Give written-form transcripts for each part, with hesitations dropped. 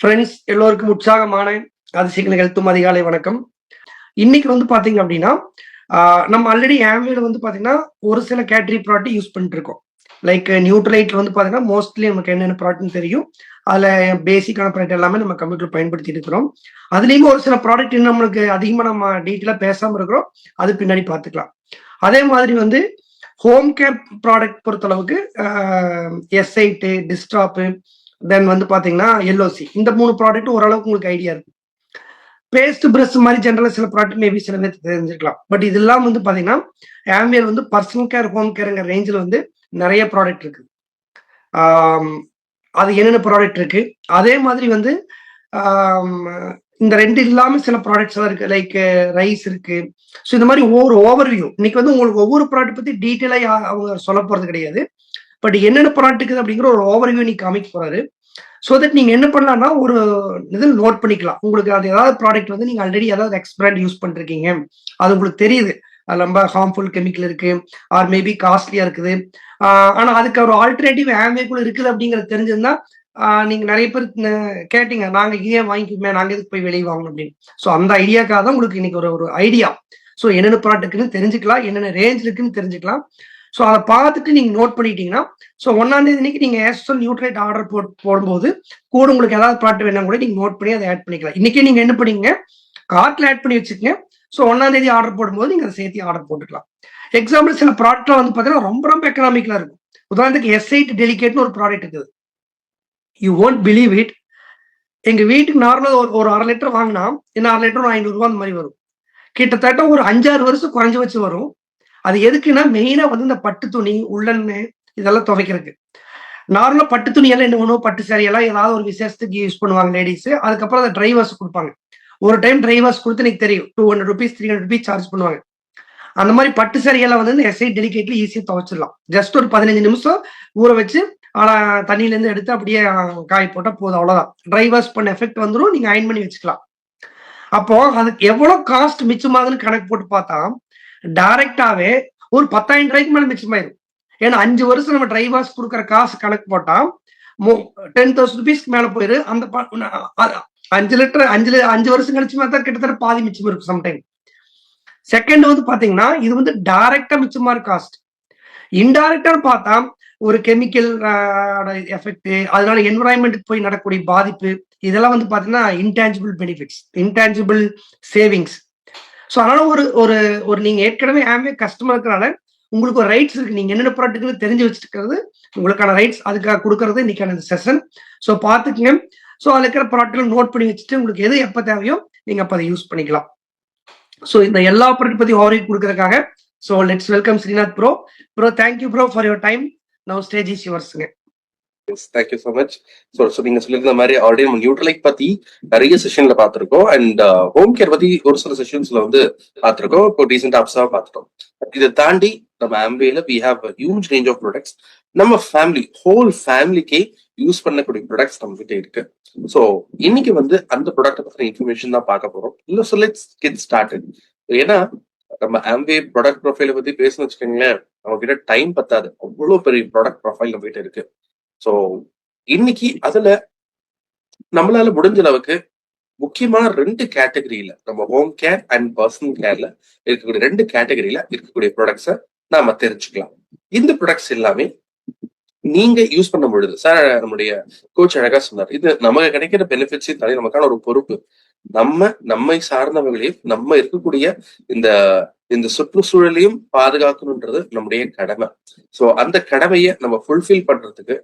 Friends எல்லோருக்கும் உற்சாகமான அதிசயங்கள் நிகழ்த்தும் அதிகாலை வணக்கம். இன்னைக்கு பாத்தீங்க அப்படின்னா நம்ம ஆல்ரெடி ஆம்வேல பாத்தீங்கன்னா ஒரு சில கேட்டரி ப்ராடக்ட் யூஸ் பண்ணிட்டு இருக்கோம். லைக் நியூட்ரலைட்ல பாத்தீங்கன்னா மோஸ்ட்லி நமக்கு என்னென்ன ப்ராடக்ட்னு தெரியும். அதுல பேசிக்கான ப்ராடக்ட் எல்லாமே நம்ம கம்ப்யூட்டர் பயன்படுத்திட்டு இருக்கிறோம். அதுலயுமே ஒரு சில ப்ராடக்ட் இன்னும் நம்மளுக்கு அதிகமா நம்ம டீட்டெயிலா பேசாம இருக்கிறோம். அது பின்னாடி பார்த்துக்கலாம். அதே மாதிரி ஹோம் கேர் ப்ராடக்ட் பொறுத்தளவுக்கு S8 டிஸ்டாப் தென் பாத்தீங்கன்னா எல்ஓசி இந்த 3 ப்ராடக்ட் ஓரளவுக்கு உங்களுக்கு ஐடியா இருக்கு. பேஸ்ட் பிரஷ் மாதிரி ஜென்ரலா சில ப்ராடக்ட் மேபி சில பேர் தெரிஞ்சிருக்கலாம். பட் இதெல்லாம் பாத்தீங்கன்னா ஆம்பியர் பர்சனல் கேர் ஹோம் கேர்ங்கிற ரேஞ்சில் நிறைய ப்ராடக்ட் இருக்கு. அது என்னென்ன ப்ராடக்ட் இருக்கு அதே மாதிரி இந்த ரெண்டு இல்லாம சில ப்ராடக்ட்ஸ் எல்லாம் இருக்கு. லைக் ரைஸ் இருக்கு. ஸோ இந்த மாதிரி ஒவ்வொரு ஓவர்வியூ இன்னைக்கு உங்களுக்கு ஒவ்வொரு ப்ராடக்ட் பத்தி டீட்டெயிலா அவங்க சொல்ல போறது கிடையாது. பட் என்னென்ன ப்ராடக்ட் இருக்குது அப்படிங்கிற ஒரு ஓவர்வியூ நீ காமிக்க போறாரு. ஸோ தட் நீங்க என்ன பண்ணலாம்னா ஒரு இதில் நோட் பண்ணிக்கலாம். உங்களுக்கு அது ஏதாவது ப்ராடக்ட் நீங்க ஆல்ரெடி ஏதாவது எக்ஸ்பிராண்ட் யூஸ் பண்ணிருக்கீங்க, அது உங்களுக்கு தெரியுது அது ரொம்ப ஹார்ம்ஃபுல் கெமிக்கல் இருக்கு ஆர் மேபி காஸ்ட்லியா இருக்குது. ஆனா அதுக்கு ஒரு ஆல்டர்னேட்டிவ் ஆம்பேக்குள்ள இருக்குது அப்படிங்கிறது தெரிஞ்சிருந்தா நீங்க நிறைய பேர் கேட்டீங்க, நாங்க இதே வாங்கிக்குமே, நாங்க எதுக்கு போய் வெளியே வாங்கணும் அப்படின்னு. ஸோ அந்த ஐடியாக்காக தான் உங்களுக்கு இன்னைக்கு ஒரு ஐடியா. ஸோ என்னென்ன ப்ராடக்ட்னு தெரிஞ்சுக்கலாம், என்னென்ன ரேஞ்ச் இருக்குன்னு தெரிஞ்சுக்கலாம். ஸோ அதை பார்த்துட்டு நீங்க நோட் பண்ணிட்டீங்கன்னா ஸோ 1ஆம் தேதி அன்னைக்கு நீங்க ஏஸ்ட்ரல் நியூட்ரைட் ஆர்டர் போடும்போது கூட உங்களுக்கு ஏதாவது ப்ராடக்ட் வேணா கூட நீங்க நோட் பண்ணி அதை ஆட் பண்ணிக்கலாம். இன்னைக்கே நீங்க என்ன பண்ணீங்க, கார்ட்ல ஆட் பண்ணி வச்சுக்கங்க. ஸோ 1ஆம் தேதி ஆர்டர் போடும்போது நீங்க அதை சேர்த்து ஆர்டர் போட்டுக்கலாம். எக்ஸாம்பிள் சில ப்ராடக்ட்லாம் பாத்தீங்கன்னா ரொம்ப ரொம்ப எக்கனாமிக்கலா இருக்கும். உதாரணத்துக்கு S8 டெலிகேட்னு ஒரு ப்ராடக்ட் இருக்குது. You won't believe it. எங்க வீட்டுக்கு நார்மலா ஒரு 1/2 லிட்டர் வாங்கினா இன்னும் 1/2 லிட்டர் 500 ரூபா அந்த மாதிரி வரும். கிட்டத்தட்ட ஒரு 5-6 வருஷம் குறைஞ்சு வச்சு வரும். அது எதுக்குன்னா மெயினா இந்த பட்டு துணி உள்ளன்னு இதெல்லாம் துவைக்கிறதுக்கு. நார்மலா பட்டு துணி எல்லாம் என்ன பண்ணுவோம், பட்டு சாரி எல்லாம் ஏதாவது ஒரு விசேஷத்துக்கு யூஸ் பண்ணுவாங்க லேடிஸ். அதுக்கப்புறம் அதை டிரைவர்ஸ் கொடுப்பாங்க. ஒரு டைம் டிரைவர்ஸ் கொடுத்து எனக்கு தெரியும் 200 rupees 300 rupees சார்ஜ் பண்ணுவாங்க. அந்த மாதிரி பட்டு சாரி எல்லாம் S8 டெலிகேட்ல ஈஸியா துவைச்சிடலாம். ஜஸ்ட் ஒரு 15 நிமிஷம் ஊற வச்சு தண்ணியில இருந்து எடுத்து அப்படியே காய போட்டா போதும், அவ்வளவுதான். ட்ரை வாஷ் பண்ண எஃபெக்ட் வந்துடும், நீங்க அயன் பண்ணி வச்சுக்கலாம். அப்போ அதுக்கு எவ்வளவு காஸ்ட் மிச்சமாகுதுன்னு கணக்கு போட்டு பார்த்தா டைரக்டாவே ஒரு 10,000 ரூபாய்க்கு மேல மிச்சமாயிரும். ஏன்னா 5 வருஷம் நம்ம ட்ரை வாஷ் கொடுக்குற காசு கணக்கு போட்டா 10,000 rupeesக்கு மேல போயிரு. அந்த 5 லிட்டர் 5 வருஷம் கழிச்சு பார்த்தா கிட்டத்தட்ட பாதி மிச்சம் இருக்கும் சம்டைம். செகண்ட் பாத்தீங்கன்னா இது டைரக்டா மிச்சமா இருக்கு காஸ்ட். இன்டைரக்டா பார்த்தா ஒரு கெமிக்கல் எஃபெக்ட், அதனால என்விரான்மெண்ட் போய் நடக்கக்கூடிய பாதிப்பு, இதெல்லாம் பாத்தீங்கன்னா intangible benefits, intangible savings. So அதனால ஒரு நீங்க ஏற்கனவே ஆம்பே கஸ்டமர் இருக்கிறனால உங்களுக்கு ஒரு ரைட்ஸ் இருக்கு. நீங்க என்னென்ன ப்ராடக்ட்னு தெரிஞ்சு வச்சுக்கிறது உங்களுக்கான ரைட்ஸ். அதுக்காக கொடுக்கறது இன்னைக்கான செஷன். ஸோ பார்த்துக்குங்க. ஸோ அதுல இருக்கிற ப்ராடக்ட் நோட் பண்ணி வச்சுட்டு உங்களுக்கு எது எப்போ தேவையோ நீங்க அப்போ அதை யூஸ் பண்ணிக்கலாம். ஸோ இந்த எல்லா ப்ராடக்ட் பத்தி ஓவர்வியூ கொடுக்கறதுக்காக so let's welcome Srinath bro. Bro thank you bro for your time. Now stage is யுவர்ஸ்ங்க. Thank you so much. ஸோ நீங்க சொல்லியிருந்த மாதிரி ஆல்ரெடி நம்ம நியூட்ரலைட் பத்தி நிறைய செஷன்ல பார்த்திருக்கோம். அண்ட் ஹோம் கேர் பத்தி ஒரு சில செஷன்ஸ்ல பார்த்திருக்கோம். இப்போ ரீசெண்டா அப்ஸாக பார்த்துட்டோம். இதை தாண்டி நம்ம ஆம்பேல we have huge range of products. நம்ம ஃபேமிலி ஹோல் ஃபேமிலிக்கே யூஸ் பண்ணக்கூடிய ப்ராடக்ட்ஸ் நம்ம கிட்ட இருக்கு. ஸோ இன்னைக்கு அந்த ப்ராடக்ட் பத்தின இன்ஃபர்மேஷன் தான் பார்க்க போறோம். இல்லை ஸோ லெட்ஸ் கெட் ஸ்டார்டட். ஏன்னா நம்ம ஆம்பே ப்ராடக்ட் ப்ரொஃபைலை பத்தி பேசணும்னு வச்சுக்கோங்களேன், நம்ம கிட்ட டைம் பத்தாது. அவ்வளோ பெரிய ப்ராடக்ட் ப்ரொஃபைல் நம்ம கிட்ட இருக்கு. ஸோ இன்னைக்கு அதுல நம்மளால முடிஞ்ச அளவுக்கு முக்கியமான 2 கேட்டகரியில நம்ம ஹோம் கேர் அண்ட் பர்சனல் கேர்ல இருக்கக்கூடிய 2 கேட்டகரியில இருக்கக்கூடிய ப்ராடக்ட்ஸை நாம தெரிஞ்சுக்கலாம். இந்த ப்ராடக்ட்ஸ் எல்லாமே நீங்க யூஸ் பண்ண பொழுது சார் நம்முடைய கோச் அழகா சொன்னார், இது நமக்கு கிடைக்கிற பெனிஃபிட்ஸையும் தாண்டி நமக்கான ஒரு பொறுப்பு. நம்மை சார்ந்தவர்களையும் நம்ம இருக்கக்கூடிய இந்த சுற்றுச்சூழலையும் பாதுகாக்கணும்ன்றது நம்முடைய கடமை. சோ அந்த கடமையை நம்ம ஃபுல்ஃபில் பண்றதுக்கு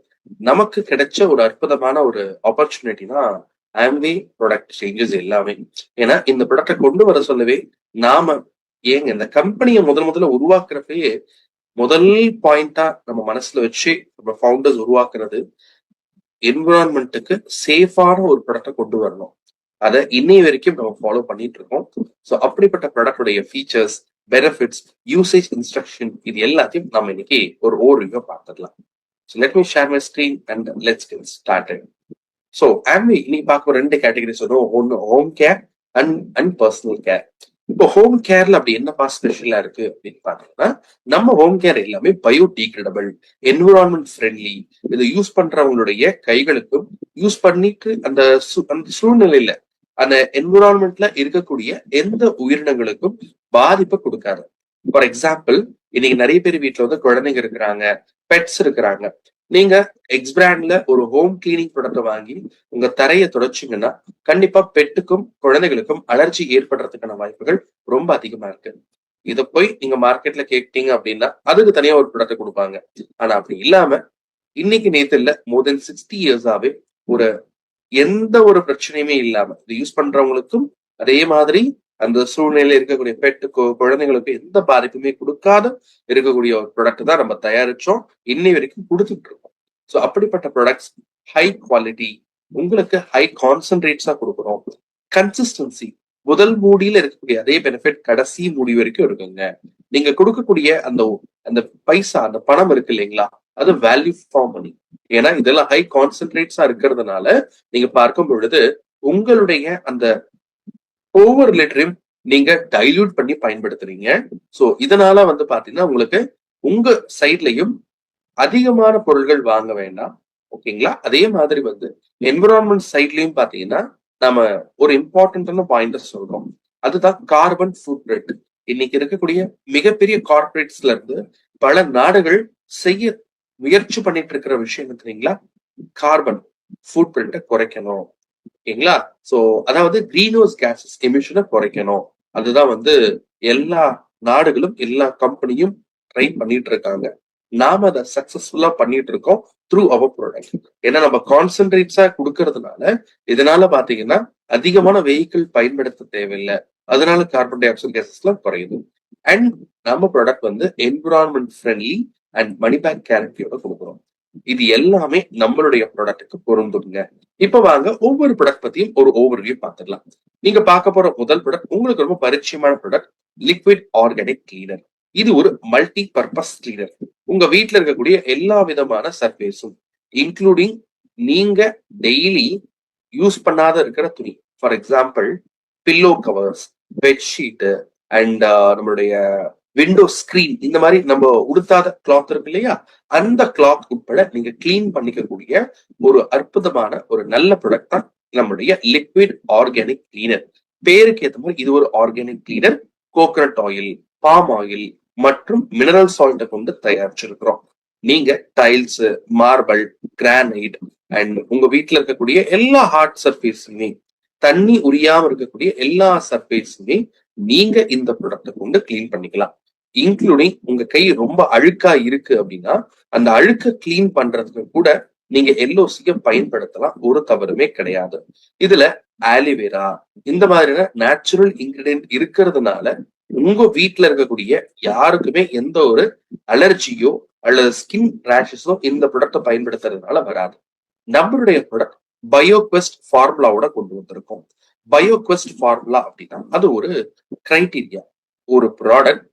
நமக்கு கிடைச்ச ஒரு அற்புதமான ஒரு ஆப்பர்ச்சுனிட்டி தான் ஆம்பே ப்ராடக்ட் சேஞ்சஸ் எல்லாமே. ஏன்னா இந்த ப்ராடக்டை கொண்டு வர சொல்லவே நாம இந்த கம்பெனியை முதல்ல உருவாக்குறப்பயே முதல் பாயிண்டா நம்ம மனசுல வச்சு நம்ம ஃபவுண்டர்ஸ் உருவாக்குறது என்விரான்மெண்ட்டுக்கு சேஃபான ஒரு ப்ராடக்டை கொண்டு வரணும். அதை இன்னைய வரைக்கும் நம்ம ஃபாலோ பண்ணிட்டு இருக்கோம். ஸோ அப்படிப்பட்ட ப்ராடக்டோடைய ஃபீச்சர்ஸ், பெனிஃபிட்ஸ், யூசேஜ் இன்ஸ்ட்ரக்ஷன், இது எல்லாத்தையும் நம்ம இன்னைக்கு ஒரு ஓவர்வியூ பார்த்துடலாம். So let me share my screen and let's get started. So Amway இன்னைக்கு பார்க்க 2 கேட்டகரி சொன்னோம். ஒன்று home care and personal care. இப்போ ஹோம் கேர்ல அப்படி என்னப்பா ஸ்பெஷலா இருக்கு அப்படின்னு பாத்தீங்கன்னா, நம்ம ஹோம் கேர் எல்லாமே பயோடிகிரேடபிள், என்விரான்மெண்ட் ஃப்ரெண்ட்லி. இதை யூஸ் பண்றவங்களுடைய கைகளுக்கும் யூஸ் பண்ணிட்டு அந்த சூழ்நிலையில அந்த என்விரான்மெண்ட்ல இருக்கக்கூடிய எந்த உயிரினங்களுக்கும் பாதிப்பை கொடுக்காது. ஃபார் எக்ஸாம்பிள், இன்னைக்கு நிறைய பேர் வீட்டுல வந்து குழந்தைங்க இருக்கிறாங்க, பெட்ஸ் இருக்கிறாங்க. நீங்க எக்ஸ் பிராண்ட்ல ஒரு ஹோம் கிளீனிங் ப்ராடக்ட் வாங்கி உங்க தரையை தொடச்சிங்கன்னா கண்டிப்பா பெட்டுக்கும் குழந்தைகளுக்கும் அலர்ஜி ஏற்படுறதுக்கான வாய்ப்புகள் ரொம்ப அதிகமா இருக்கு. இத போய் நீங்க மார்க்கெட்ல கேட்டீங்க அப்படின்னா அதுக்கு தனியா ஒரு ப்ராடக்ட் கொடுப்பாங்க. ஆனா அப்படி இல்லாம இன்னைக்கு நேத்து இல்ல, மோர் தென் 60 இயர்ஸாவே ஒரு எந்த ஒரு பிரச்சனையுமே இல்லாம இது யூஸ் பண்றவங்களுக்கும் அதே மாதிரி அந்த சூழ்நிலையில இருக்கக்கூடிய பெட்டுக்கோ குழந்தைங்களுக்கோ எந்த பாதிப்புமே கொடுக்காத இருக்கக்கூடிய ஒரு ப்ராடக்ட் தான் நம்ம தயாரிச்சோம், இன்னை வரைக்கும் கொடுத்துட்டு இருக்கோம். ஸோ அப்படிப்பட்ட ப்ராடக்ட்ஸ் ஹை குவாலிட்டி, உங்களுக்கு ஹை கான்சன்ட்ரேட்ஸா கொடுக்குறோம். கன்சிஸ்டன்சி, முதல் மூடியில இருக்கக்கூடிய அதே பெனிஃபிட் கடைசி மூடி வரைக்கும் இருக்குங்க. நீங்க கொடுக்கக்கூடிய அந்த அந்த பைசா, அந்த பணம் இருக்கு இல்லைங்களா, அது வேல்யூ ஃபார் மணி. ஏன்னா இதெல்லாம் ஹை கான்சென்ட்ரேட்ஸா இருக்கிறதுனால நீங்க பார்க்கும் பொழுது உங்களுடைய அந்த ஒவ்வொரு லிட்டரையும் நீங்க டைல்யூட் பண்ணி பயன்படுத்துறீங்க. சோ இதனால வந்து பாத்தீங்கன்னா உங்களுக்கு உங்க சைட்லயும் அதிகமான பொருட்கள் வாங்க வேண்டாம். ஓகேங்களா? அதே மாதிரி வந்து என்விரான்மெண்ட் சைட்லயும் பாத்தீங்கன்னா நாம ஒரு இம்பார்ட்டன்டான பாயிண்ட் சொல்றோம். அதுதான் கார்பன் ஃபுட் பிரிண்ட். இன்னைக்கு இருக்கக்கூடிய மிகப்பெரிய கார்பரேட்ஸ்ல இருந்து பல நாடுகள் செய்ய முயற்சி பண்ணிட்டு இருக்கிற விஷயம் தெரியுங்களா? கார்பன் ஃபுட் பிரிண்ட குறைக்கணும். ஓகேங்களா? சோ அதாவது கிரீன் ஹவுஸ் கேசஸ் எமிஷனை குறைக்கணும். அதுதான் வந்து எல்லா நாடுகளும் எல்லா கம்பெனியும் ட்ரை பண்ணிட்டு இருக்காங்க. நாம அதை சக்சஸ்ஃபுல்லா பண்ணிட்டு இருக்கோம் த்ரூ அவர் ப்ராடக்ட். ஏன்னா நம்ம கான்சென்ட்ரேட்ஸா கொடுக்கறதுனால இதனால பாத்தீங்கன்னா அதிகமான வெஹிக்கிள் பயன்படுத்த தேவையில்லை. அதனால கார்பன் டை ஆக்சைடு கேசஸ் எல்லாம் குறையுது. அண்ட் நம்ம ப்ராடக்ட் வந்து environment friendly and money back கேரண்டியோட கொடுக்குறோம். இது எல்லாமே நம்மளுடைய ப்ராடக்ட்டுக்கு பொருந்துங்க. இப்ப வாங்க ஒவ்வொரு ப்ராடக்ட் பத்தியும் ஒரு ஓவர்வியூ பார்த்துடலாம். நீங்க பார்க்க போற முதல் ப்ராடக்ட் உங்களுக்கு ரொம்ப பரிச்சயமான ப்ராடக்ட், லிக்விட் ஆர்கானிக் கிளீனர். இது ஒரு மல்டி பர்பஸ் கிளீனர். உங்க வீட்டுல இருக்கக்கூடிய எல்லா விதமான சர்ஃபேஸும் இன்க்ளூடிங் நீங்க டெய்லி யூஸ் பண்ணாத இருக்கிற துணி, for example pillow covers, bedsheet and நம்மளுடைய விண்டோ ஸ்கிரீன், இந்த மாதிரி நம்ம உடுத்தாத கிளாத் இருக்கு இல்லையா, அந்த கிளாத் உட்பட நீங்க கிளீன் பண்ணிக்கக்கூடிய ஒரு அற்புதமான ஒரு நல்ல ப்ராடக்ட் தான் நம்மளுடைய லிக்விட் ஆர்கானிக் கிளீனர். பேருக்கு ஏற்ற மாதிரி இது ஒரு organic cleaner. Coconut oil, palm oil மற்றும் மினரல் சால்ட்டை கொண்டு தயாரிச்சிருக்கிறோம். நீங்க டைல்ஸ், மார்பிள், கிரானைட் அண்ட் உங்க வீட்டுல இருக்கக்கூடிய எல்லா ஹார்ட் சர்ஃபேஸுமே, தண்ணி உரியாம இருக்கக்கூடிய எல்லா சர்ஃபேஸுமே நீங்க இந்த ப்ராடக்டை கொண்டு கிளீன் பண்ணிக்கலாம். இன்க்ளூடிங் உங்க கை ரொம்ப அழுக்கா இருக்கு அப்படின்னா அந்த அழுக்க கிளீன் பண்றதுக்கு கூட நீங்க எல்ஓசிய பயன்படுத்தலாம், ஒரு தவறுமே கிடையாது. இதுல ஆலிவேரா இந்த மாதிரியான நேச்சுரல் இன்கிரிடியன்ட் இருக்கிறதுனால உங்க வீட்டுல இருக்கக்கூடிய யாருக்குமே எந்த ஒரு அலர்ஜியோ அல்லது ஸ்கின் ரேஷஸோ இந்த ப்ராடக்டை பயன்படுத்துறதுனால வராது. நம்மளுடைய ப்ராடக்ட் பயோக்வெஸ்ட் ஃபார்முலாவோட கொண்டு வந்திருக்கோம். பயோக்வெஸ்ட் ஃபார்முலா அப்படின்னா அது ஒரு கிரைட்டீரியா. ஒரு ப்ராடக்ட்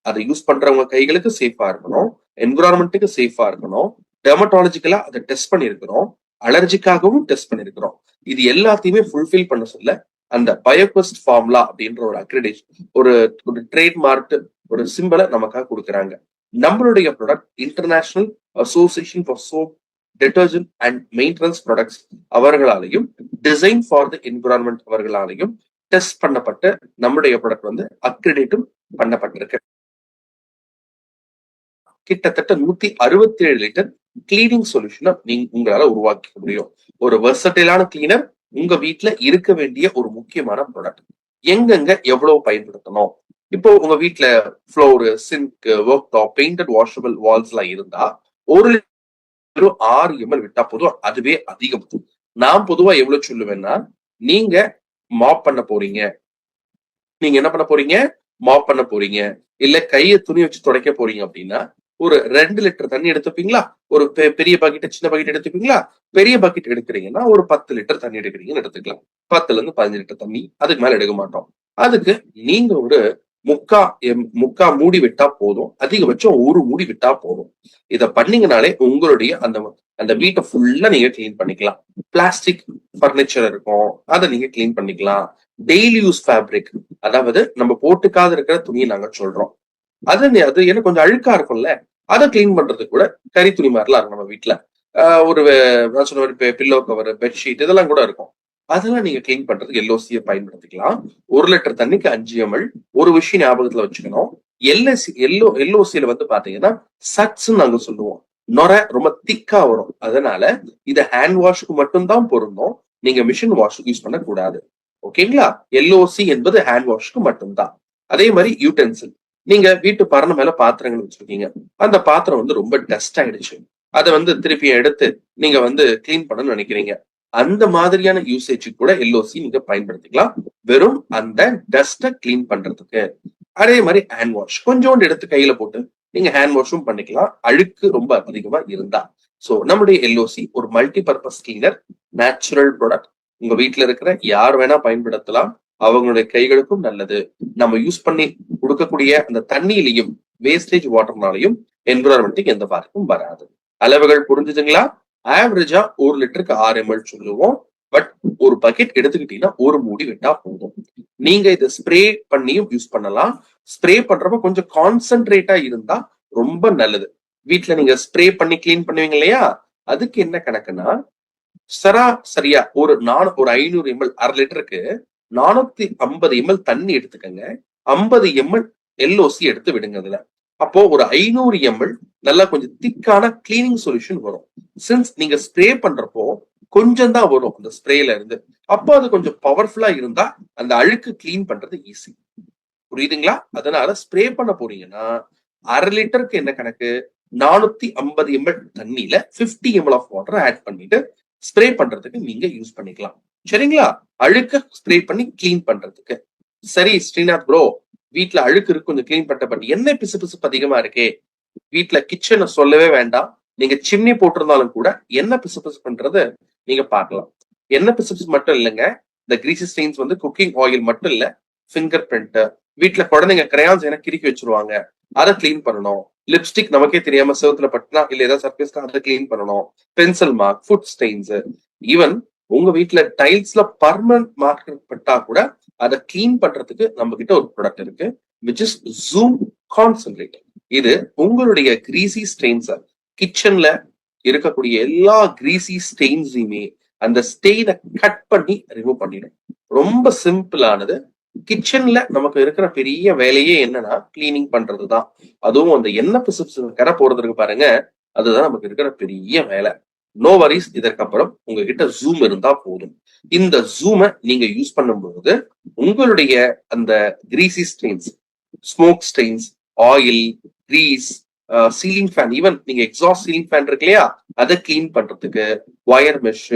அதை யூஸ் பண்றவங்க கைகளுக்கு சேஃபா இருக்கணும், என்விரான்மெண்ட்டுக்கு சேஃபா இருக்கணும், டெர்மட்டாலஜிக்கலா அதை டெஸ்ட் பண்ணிருக்கிறோம், அலர்ஜிக்காகவும் டெஸ்ட் பண்ணிருக்கிறோம். இது எல்லாத்தையுமே ஃபுல்ஃபில் பண்ண சொல்ல அந்த பயோக்வெஸ்ட் ஃபார்முலா அப்படின்ற ஒரு அக்ரிடேஷன், ஒரு ட்ரேட்மார்க், ஒரு சிம்பிளை நமக்காக கொடுக்குறாங்க. நம்மளுடைய product international association for soap, detergent and maintenance products அவர்களாலையும், டிசைன் ஃபார் தி என்விரான்மெண்ட் அவர்களாலையும் டெஸ்ட் பண்ணப்பட்ட நம்முடைய ப்ராடக்ட் வந்து அக்ரிடேட்டும் பண்ணப்பட்டிருக்கு. கிட்டத்தட்ட 167 லிட்டர் கிளீனிங் சொல்யூஷனை நீங்க உங்களால உருவாக்க முடியும். ஒரு வெர்சடைலான கிளீனர் உங்க வீட்டுல இருக்க வேண்டிய ஒரு முக்கியமான ப்ராடக்ட். எங்கெங்க எவ்வளவு பயன்படுத்தணும்? இப்போ உங்க வீட்டுல floor, sink, work top, painted washable walls எல்லாம் இருந்தா ஒரு 6 ml விட்டா போதும், அதுவே அதிகம். நான் பொதுவா எவ்வளவு சொல்லுவேன்னா, நீங்க மாப் பண்ண போறீங்க, நீங்க என்ன பண்ண போறீங்க, மாப் பண்ண போறீங்க, இல்ல கையை துணி வச்சு துடைக்க போறீங்க அப்படின்னா ஒரு 2 லிட்டர் தண்ணி எடுத்துப்பீங்களா? ஒரு பெரிய பக்கெட், சின்ன பக்கெட் எடுத்துப்பீங்களா? பெரிய பக்கெட் எடுக்கிறீங்கன்னா ஒரு 10 லிட்டர் தண்ணி எடுக்கிறீங்கன்னு எடுத்துக்கலாம். 10ல இருந்து 15 லிட்டர் தண்ணி, அதுக்கு மேல எடுக்க மாட்டோம். அதுக்கு நீங்க ஒரு முக்கா மூடி விட்டா போதும், அதிகபட்சம் 1 மூடி விட்டா போதும். இத பண்ணீங்கனாலே உங்களுடைய அந்த வீட்டை ஃபுல்லா நீங்க கிளீன் பண்ணிக்கலாம். பிளாஸ்டிக் பர்னிச்சர் இருக்கும், அதை நீங்க கிளீன் பண்ணிக்கலாம். டெய்லி யூஸ் ஃபேப்ரிக், அதாவது நம்ம போட்டுக்காத இருக்கிற துணியை நாங்க சொல்றோம். அது என்ன கொஞ்சம் அழுக்கா இருக்கும்ல, அதை கிளீன் பண்றதுக்கு கூட கறி துணி மாதிரிலாம் இருக்கும் நம்ம வீட்டுல. ஒரு நான் சொன்ன மாதிரி பில்லோ கவர், பெட்ஷீட் இதெல்லாம் கூட இருக்கும். அதெல்லாம் நீங்க கிளீன் பண்றதுக்கு எல்ஓசியை பயன்படுத்திக்கலாம். 1 லிட்டர் தண்ணிக்கு 5 ml. ஒரு விஷயம் ஞாபகத்துல வச்சுக்கணும், எல்ஓசியில வந்து பாத்தீங்கன்னா சட்ஸ் நாங்க சொல்லுவோம், நொரை ரொம்ப திக்கா வரும். அதனால இத ஹேண்ட் வாஷ்க்கு மட்டும்தான் பொருந்தும், நீங்க மிஷின் வாஷ் யூஸ் பண்ணக்கூடாது. ஓகேங்களா? எல்ஓசி என்பது ஹேண்ட் வாஷ்க்கு மட்டும்தான். அதே மாதிரி யூட்டென்சில், நீங்க வீட்டு பரண மேல பாத்திரங்கள் வச்சிருக்கீங்க, அந்த பாத்திரம் வந்து ரொம்ப டஸ்ட் ஆயிடுச்சு, அதை வந்து திருப்பி எடுத்து நீங்க வந்து கிளீன் பண்ணணும்னு நினைக்கிறீங்க, அந்த மாதிரியான யூசேஜ் கூட எல்ஓசி நீங்க பயன்படுத்திக்கலாம், வெறும் அந்த டஸ்ட கிளீன் பண்றதுக்கு. அதே மாதிரி ஹேண்ட் வாஷ் கொஞ்சோண்டு எடுத்து கையில போட்டு நீங்க ஹேண்ட் வாஷும் பண்ணிக்கலாம், அழுக்கு ரொம்ப அதிகமா இருந்தா. சோ நம்முடைய எல்ஓசி ஒரு multi purpose cleaner, natural product. உங்க வீட்டுல இருக்கிற யார் வேணா பயன்படுத்தலாம், அவங்களுடைய கைகளுக்கும் நல்லது. நம்ம யூஸ் பண்ணி கொடுக்கக்கூடிய அந்த தண்ணியிலையும் வேஸ்டேஜ் வாட்டர்னாலையும் என்விரான்மெண்ட்டுக்கு எந்த பாதிப்பும் வராது. அளவுகள் புரிஞ்சுதுங்களா? ஆவரேஜா 1 லிட்டருக்கு 6 ml சொல்லுவோம். பட் ஒரு பக்கெட் எடுத்துக்கிட்டீங்கன்னா ஒரு மூடி விட்டா போதும். நீங்க இதை ஸ்ப்ரே பண்ணியும் யூஸ் பண்ணலாம். ஸ்ப்ரே பண்றப்ப கொஞ்சம் கான்சென்ட்ரேட்டா இருந்தா ரொம்ப நல்லது. வீட்டுல நீங்க ஸ்ப்ரே பண்ணி கிளீன் பண்ணுவீங்க இல்லையா, அதுக்கு என்ன கணக்குன்னா, சரியா ஒரு 500 ml, 1/2 லிட்டருக்கு 450 ml தண்ணி எடுத்துக்கங்க, 50 ml எல்ஓசி எடுத்து விடுங்க அதுல. அப்போ ஒரு 500 ml நல்லா கொஞ்சம் திக்கான கிளீனிங் சொல்யூஷன் வரும். சின்ஸ் நீங்க ஸ்ப்ரே பண்றப்போ கொஞ்சம் தான் வரும் அந்த ஸ்ப்ரேல இருந்து, அப்போ அது கொஞ்சம் பவர்ஃபுல்லா இருந்தா அந்த அழுக்கு கிளீன் பண்றது ஈஸி. புரியுதுங்களா? அதனால ஸ்ப்ரே பண்ண போறீங்கன்னா 1/2 லிட்டருக்கு என்ன கணக்கு, 450 ml தண்ணியில 50 ml ஆஃப் வாட்டர் ஆட் பண்ணிட்டு ஸ்ப்ரே பண்றதுக்கு நீங்க யூஸ் பண்ணிக்கலாம். சரிங்களா? அழுக்க ஸ்ப்ரே பண்ணி கிளீன் பண்றதுக்கு. சரி ஸ்ரீநாத் ப்ரோ, வீட்டுல அழுக்கு இருக்கு, கொஞ்சம் கிளீன் பண்ண, பட் என்ன பிசுபிசுப்பு அதிகமா இருக்கே, வீட்டுல கிச்சனை சொல்லவே வேண்டாம், நீங்க சிம்னி போட்டிருந்தாலும் கூட என்ன பிசுபிசு பண்றது நீங்க பார்க்கலாம். என்ன பிசுபிசு மட்டும் இல்லைங்க, இந்த கிரீசி ஸ்டெயின்ஸ் வந்து குக்கிங் ஆயில் மட்டும் இல்ல, ஃபிங்கர் பிரிண்ட், வீட்டுல குழந்தைங்க கிரையான்ஸ் என கிறுக்கி வச்சிருவாங்க, அதை கிளீன் பண்ணணும். லிப்ஸ்டிக் நமக்கே தெரியாம செவத்துல பட்டுனா இல்ல ஏதாவது சர்ஃபேஸ்ல அதை கிளீன் பண்ணணும். Pencil mark, food stains, even உங்க வீட்டுல டைல்ஸ்ல பர்மனன்ட் மார்க் பட்டா கூட அதை கிளீன் பண்றதுக்கு நம்ம கிட்ட ஒரு ப்ராடக்ட் இருக்கு, which is Zoom Concentrate. இது உங்களுடைய கிரீசி ஸ்டெயின்ஸ், கிச்சன்ல இருக்கக்கூடிய எல்லா கிரீசி ஸ்டெயின்ஸையுமே அந்த ஸ்டெயினை கட் பண்ணி ரிமூவ் பண்ணிடும். ரொம்ப சிம்பிளானது. கிச்சன்ல நமக்கு இருக்கிற பெரிய வேலையே என்னன்னா கிளீனிங் பண்றதுதான். அதுவும் அந்த எண்ணெய் பிசுபிசு கரை போறதுக்கு பாருங்க, அதுதான் நமக்கு இருக்கிற பெரிய வேலை. நோ வரிஸ், இதற்கப்புறம் உங்ககிட்ட ஜூம் இருந்தா போதும். இந்த ஜூமை நீங்க யூஸ் பண்ணும்போது உங்களுடைய அந்த greasy stains, smoke stains, oil, grease, ceiling fan, even நீங்க எக்ஸாஸ்ட் சீலிங் ஃபேன் இருக்கு இல்லையா, அதை கிளீன் பண்றதுக்கு, வயர் மெஷ்,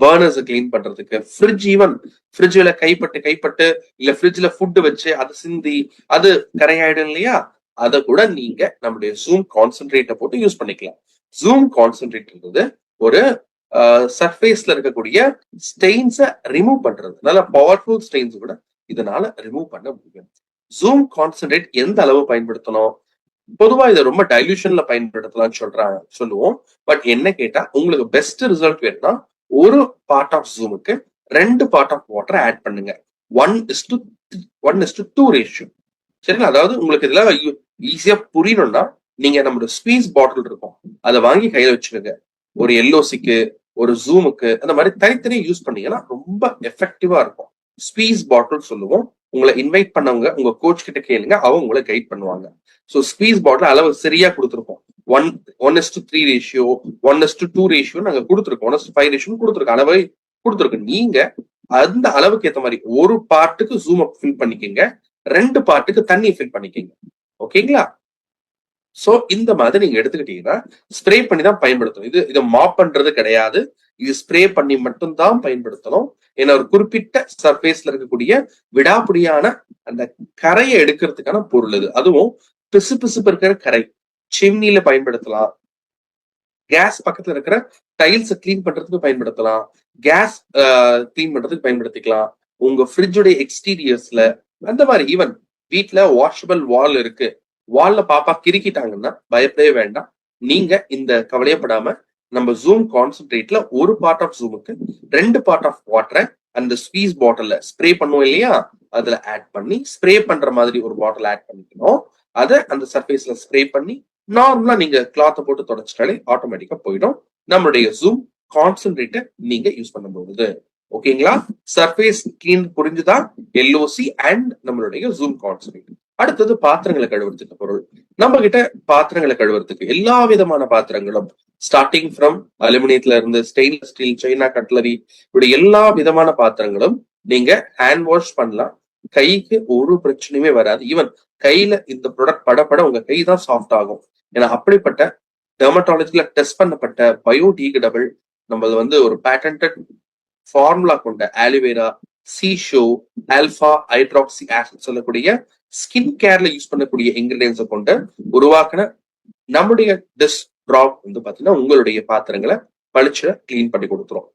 பர்னர்ஸ் கிளீன் பண்றதுக்கு, ஃப்ரிட்ஜ், ஈவன் ஃப்ரிட்ஜ்ல கைப்பட்டு இல்ல ஃப்ரிட்ஜ்ல ஃபுட் வச்சு அது சிந்தி அது கரையாயிடும் இல்லையா, அதை கூட நீங்க நம்முடைய ஜூம் கான்சென்ட்ரேட்டை போட்டு யூஸ் பண்ணிக்கலாம். ஜூம் கான்சென்ட்ரேட் ஒரு சர்ஃபேஸ்ல இருக்கக்கூடிய ஸ்டெயின்ஸை ரிமூவ் பண்றது, நல்ல பவர்ஃபுல் ஸ்டெயின்ஸ் கூட இதனால ரிமூவ் பண்ண முடியும். ஜூம் கான்சென்ட்ரேட் எந்த அளவு பயன்படுத்தணும், பொதுவா இதை ரொம்ப டைல்யூஷன்ல பயன்படுத்தலாம்னு சொல்லுவோம். பட் என்ன கேட்டா உங்களுக்கு பெஸ்ட் ரிசல்ட் வேணும்னா ஒரு பார்ட் ஆஃப் ஜூமுக்கு 2 பார்ட் ஆஃப் வாட்டர் ஆட் பண்ணுங்க. 1:2 ரேஷியோ. சரிங்களா? அதாவது உங்களுக்கு இதெல்லாம் ஈஸியா புரியணும்னா நீங்க நம்மளோட ஸ்குவீஸ் பாட்டில் இருக்கும், அதை வாங்கி கையில வச்சுக்கோங்க. ஒரு எல்ஓசிக்கு, ஒரு ஜூமுக்கு, அந்த மாதிரி தனித்தனியா யூஸ் பண்ணீங்கன்னா ரொம்ப எஃபெக்டிவா இருக்கும். ஸ்குவீஸ் பாட்டில் சொல்லுவோம். உங்களை இன்வைட் பண்ணவங்க உங்க கோச் கிட்ட கேளுங்க, அவங்க உங்களை கைட் பண்ணுவாங்க. ஸோ ஸ்குவீஸ் பாட்டில் அளவு சரியா கொடுத்துருப்போம். 1:3 ரேஷியோ, 1:2 ரேஷியோ நாங்க கொடுத்துருக்கோம், 1:5 ரேஷியோ கொடுத்துருக்கோம், அளவை கொடுத்துருக்கோம். நீங்க அந்த அளவுக்கு ஏற்ற மாதிரி ஒரு பார்ட்டுக்கு ஜூம் அப் ஃபில் பண்ணிக்கங்க, 2 பார்ட்டுக்கு தண்ணி ஃபில் பண்ணிக்கங்க. ஓகேங்களா? சோ இந்த மாதிரி நீங்க எடுத்துக்கிட்டீங்கன்னா ஸ்ப்ரே பண்ணி தான் பயன்படுத்தணும். இதை மாப் பண்றது கிடையாது, இது ஸ்ப்ரே பண்ணி மட்டும் தான் பயன்படுத்தணும். ஏன்னா ஒரு குறிப்பிட்ட சர்ஃபேஸ்ல இருக்கக்கூடிய விடாப்பிடியான அந்த கரையை எடுக்கிறதுக்கான பொருள் இது. அதுவும் பிசு பிசுப்பு இருக்கிற கரை சிம்னில பயன்படுத்தலாம், கேஸ் பக்கத்துல இருக்கிற டைல்ஸ் கிளீன் பண்றதுக்கு பயன்படுத்தலாம், கேஸ் கிளீன் பண்றதுக்கு பயன்படுத்திக்கலாம், உங்க ஃப்ரிட்ஜுடைய எக்ஸ்டீரியர்ஸ்ல, அந்த மாதிரி. ஈவன் வீட்டுல வாஷபிள் வால் இருக்கு, வால்ல பாப்பா கிறுக்கிட்டாங்கன்னா பயப்படவே வேண்டாம், நீங்க இந்த கவலையப்படாம நம்ம ஜூம் கான்சென்ட்ரேட்ல ஒரு பார்ட் ஆஃப் ஜூமுக்கு 2 பார்ட் ஆஃப் வாட்டரை அந்த ஸ்குவீஸ் பாட்டில்ல ஸ்ப்ரே பண்ணுவோம் இல்லையா, அதுல ஆட் பண்ணி ஸ்ப்ரே பண்ற மாதிரி ஒரு பாட்டில் ஆட் பண்ணிக்கணும். அதை அந்த சர்ஃபேஸ்ல ஸ்ப்ரே பண்ணி நார்மலா நீங்க கிளாத்தை போட்டு தொடச்சிட்டாலே ஆட்டோமேட்டிக்கா போயிடும் நம்மளுடைய ஜூம் கான்சென்ட்ரேட்டை நீங்க யூஸ் பண்ணும்போது. ஓகேங்களா? சர்ஃபேஸ் கிளீன் புரிஞ்சுதா? எல்ஓசி அண்ட் நம்மளுடைய ஜூம் கான்சென்ட்ரேட். அடுத்தது பாத்திரங்களை கழுவுறதுக்கு பொருள். நம்ம கிட்ட பாத்திரங்களை கழுவுறதுக்கு எல்லா விதமான பாத்திரங்களும், ஸ்டார்டிங் ஃப்ரம் அலுமினியத்துல இருந்து ஸ்டெயின்லெஸ் ஸ்டீல், சைனா கட்லரி, இப்படி எல்லா விதமான பாத்திரங்களும் நீங்க ஹேண்ட் வாஷ் பண்ணலாம். கைக்கு ஒரு பிரச்சனையுமே வராது. ஈவன் கையில இந்த ப்ராடக்ட் பட உங்க கை தான் சாஃப்ட் ஆகும். ஏன்னா அப்படிப்பட்ட டெர்மட்டாலஜில டெஸ்ட் பண்ணப்பட்ட பயோடிகிரேடபிள், நம்ம வந்து ஒரு பேட்டன்டட் ஃபார்முலா கொண்ட ஆலிவேரா, சீஷோ, ஆல்பா ஹைட்ராக்சி ஆசிட் சொல்லக்கூடிய ஸ்கின் கேர்ல யூஸ் பண்ணக்கூடிய இன்கிரிடியன்ஸை கொண்டு உருவாக்கின நம்முடைய டிஷ் ட்ராப் வந்து பாத்தீங்கன்னா உங்களுடைய பாத்திரங்களை பளிச்சு கிளீன் பண்ணி கொடுத்துரும்.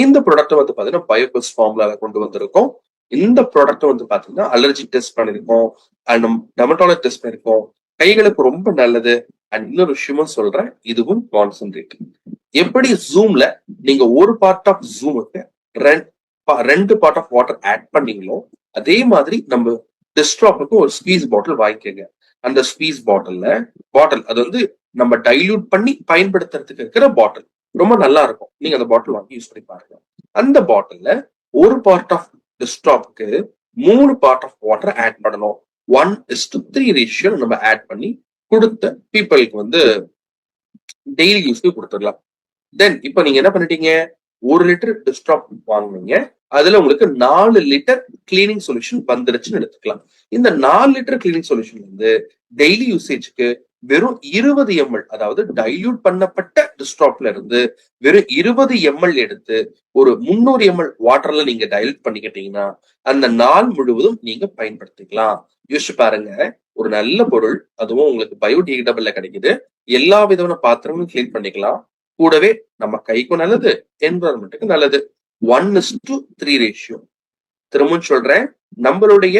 இந்த ப்ராடக்ட் வந்து பாத்தீங்கன்னா பயோபிஸ் ஃபார்முலால கொண்டு வந்திருக்கோம். இந்த ப்ராடக்ட் வந்து பாத்தீங்கன்னா அலர்ஜி டெஸ்ட் பண்ணிருக்கோம், அண்ட் டெர்மட்டாலஜி டெஸ்ட் பண்ணிருக்கோம். கைகளுக்கு ரொம்ப நல்லது. அண்ட் இன்னொரு விஷயமும் சொல்றேன், இதுவும் கான்சென்ட்ரேட். எப்படி ஜூம்ல நீங்க ஒரு பார்ட் ஆஃப் ஜூமுக்கு 2 பார்ட் ஆஃப் வாட்டர் ஆட் பண்ணீங்களோ, அதே மாதிரி நம்ம டெஸ்க்டாப்புக்கு ஒரு ஸ்குவீஸ் பாட்டில் வாங்கிக்கோங்க. அந்த ஸ்குவீஸ் பாட்டில் அது வந்து நம்ம டைல்யூட் பண்ணி பயன்படுத்துறதுக்கு இருக்கிற பாட்டில் ரொம்ப நல்லா இருக்கும். நீங்க அந்த பாட்டில் வாங்கி யூஸ் பண்ணி பாருங்க. அந்த பாட்டில்ல ஒரு பார்ட் ஆஃப் டெஸ்க்டாப்புக்கு 3 பார்ட் ஆஃப் வாட்டர் ஆட் பண்ணணும். 1:3 ரேஷியோ நம்ம ஆட் பண்ணி கொடுத்த பீப்புளுக்கு வந்து டெய்லி யூஸ்க்கு கொடுத்துடலாம். தென் இப்ப நீங்க என்ன பண்ணிட்டீங்க, 1 லிட்டர் டெஸ்க்டாப் வாங்குவீங்க, அதுல உங்களுக்கு 4 லிட்டர் கிளீனிங் சொல்யூஷன் வந்துருச்சுன்னு எடுத்துக்கலாம். இந்த 4 லிட்டர் கிளீனிங் சொல்யூஷன் வந்து டெய்லி யூசேஜ்க்கு வெறும் 20 ml, அதாவது டைல்யூட் பண்ணப்பட்ட டெஸ்க்டாப்ல இருந்து வெறும் 20 ml எடுத்து ஒரு 300 ml வாட்டர்ல நீங்க டைல்யூட் பண்ணிக்கிட்டீங்கன்னா அந்த நாள் முழுவதும் நீங்க பயன்படுத்திக்கலாம். யோசிச்சு பாருங்க, ஒரு நல்ல பொருள், அதுவும் உங்களுக்கு பயோடிகிரேடபிள்ல கிடைக்குது. எல்லா விதமான பாத்திரங்களும் கிளீன் பண்ணிக்கலாம். கூடவே நம்ம கைக்கும் நல்லது, என்விரான்மெண்ட்டுக்கு நல்லது. 1:3 ரேஷியோ. திரும்பவும் சொல்றேன், நம்மளுடைய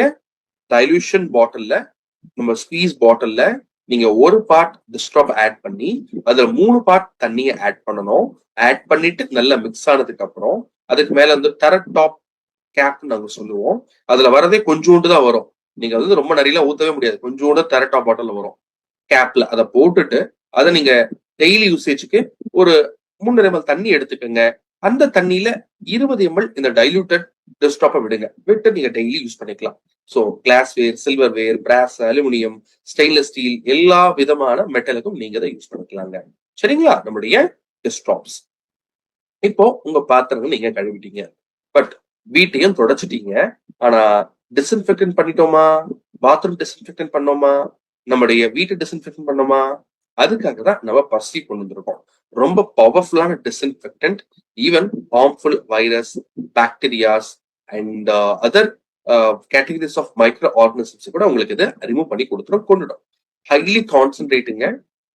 டைல்யூஷன் பாட்டில்ல, நம்ம ஸ்குவீஸ் பாட்டில்ல நீங்க ஒரு பார்ட் டெஸ்க்டாப் ஆட் பண்ணி அதுல 3 பார்ட் தண்ணியை ஆட் பண்ணணும். ஆட் பண்ணிட்டு நல்லா மிக்ஸ் ஆனதுக்கு அப்புறம் அதுக்கு மேல வந்து டரட் டாப் கேப் நாங்க சொல்லுவோம். அதுல வரதே கொஞ்சோண்டு தான் வரும். நீங்க வந்து ரொம்ப நிறைய ஊத்தவே முடியாது, கொஞ்சோண்டு டரட் டாப் பாட்டில் வரும் கேப்ல. அதை போட்டுட்டு அதை நீங்க டெய்லி யூசேஜுக்கு ஒரு 300 ml தண்ணி எடுத்துக்கோங்க. அந்த தண்ணியில 20 ml இந்த டைல்யூட்டட் டெஸ்க்டாப்பை விடுங்க. விட்டு நீங்க டெய்லி யூஸ் பண்ணிக்கலாம். ஸோ கிளாஸ் வேர், சில்வர் வேர், பிராஸ், அலுமினியம், ஸ்டெயின்லெஸ் ஸ்டீல், எல்லா விதமான மெட்டலுக்கும் நீங்க அதை யூஸ் பண்ணிக்கலாங்க. சரிங்களா? நம்முடைய டெஸ்க்டாப்ஸ். இப்போ உங்க பாத்திரங்கள் நீங்க கழுவிட்டீங்க, பட் வீட்டையும் தொடச்சிட்டீங்க. ஆனா டிஸ்இன்ஃபெக்டன் பண்ணிட்டோமா? பாத்ரூம் டிஸ்இன்ஃபெக்டன் பண்ணோமா? நம்முடைய வீட்டை டிஸ்இன்ஃபெக்டன் பண்ணோமா? அதுக்காக தான் நம்ம பர்சி கொண்டு வந்திருக்கோம். ரொம்ப பவர்ஃபுல்லான disinfectant. Even harmful virus, bacterias and other categories of micro organisms கூட உங்களுக்கு இதை ரிமூவ் பண்ணி கொண்டுடும். ஹைலி கான்சென்ட்ரேட்டுங்க.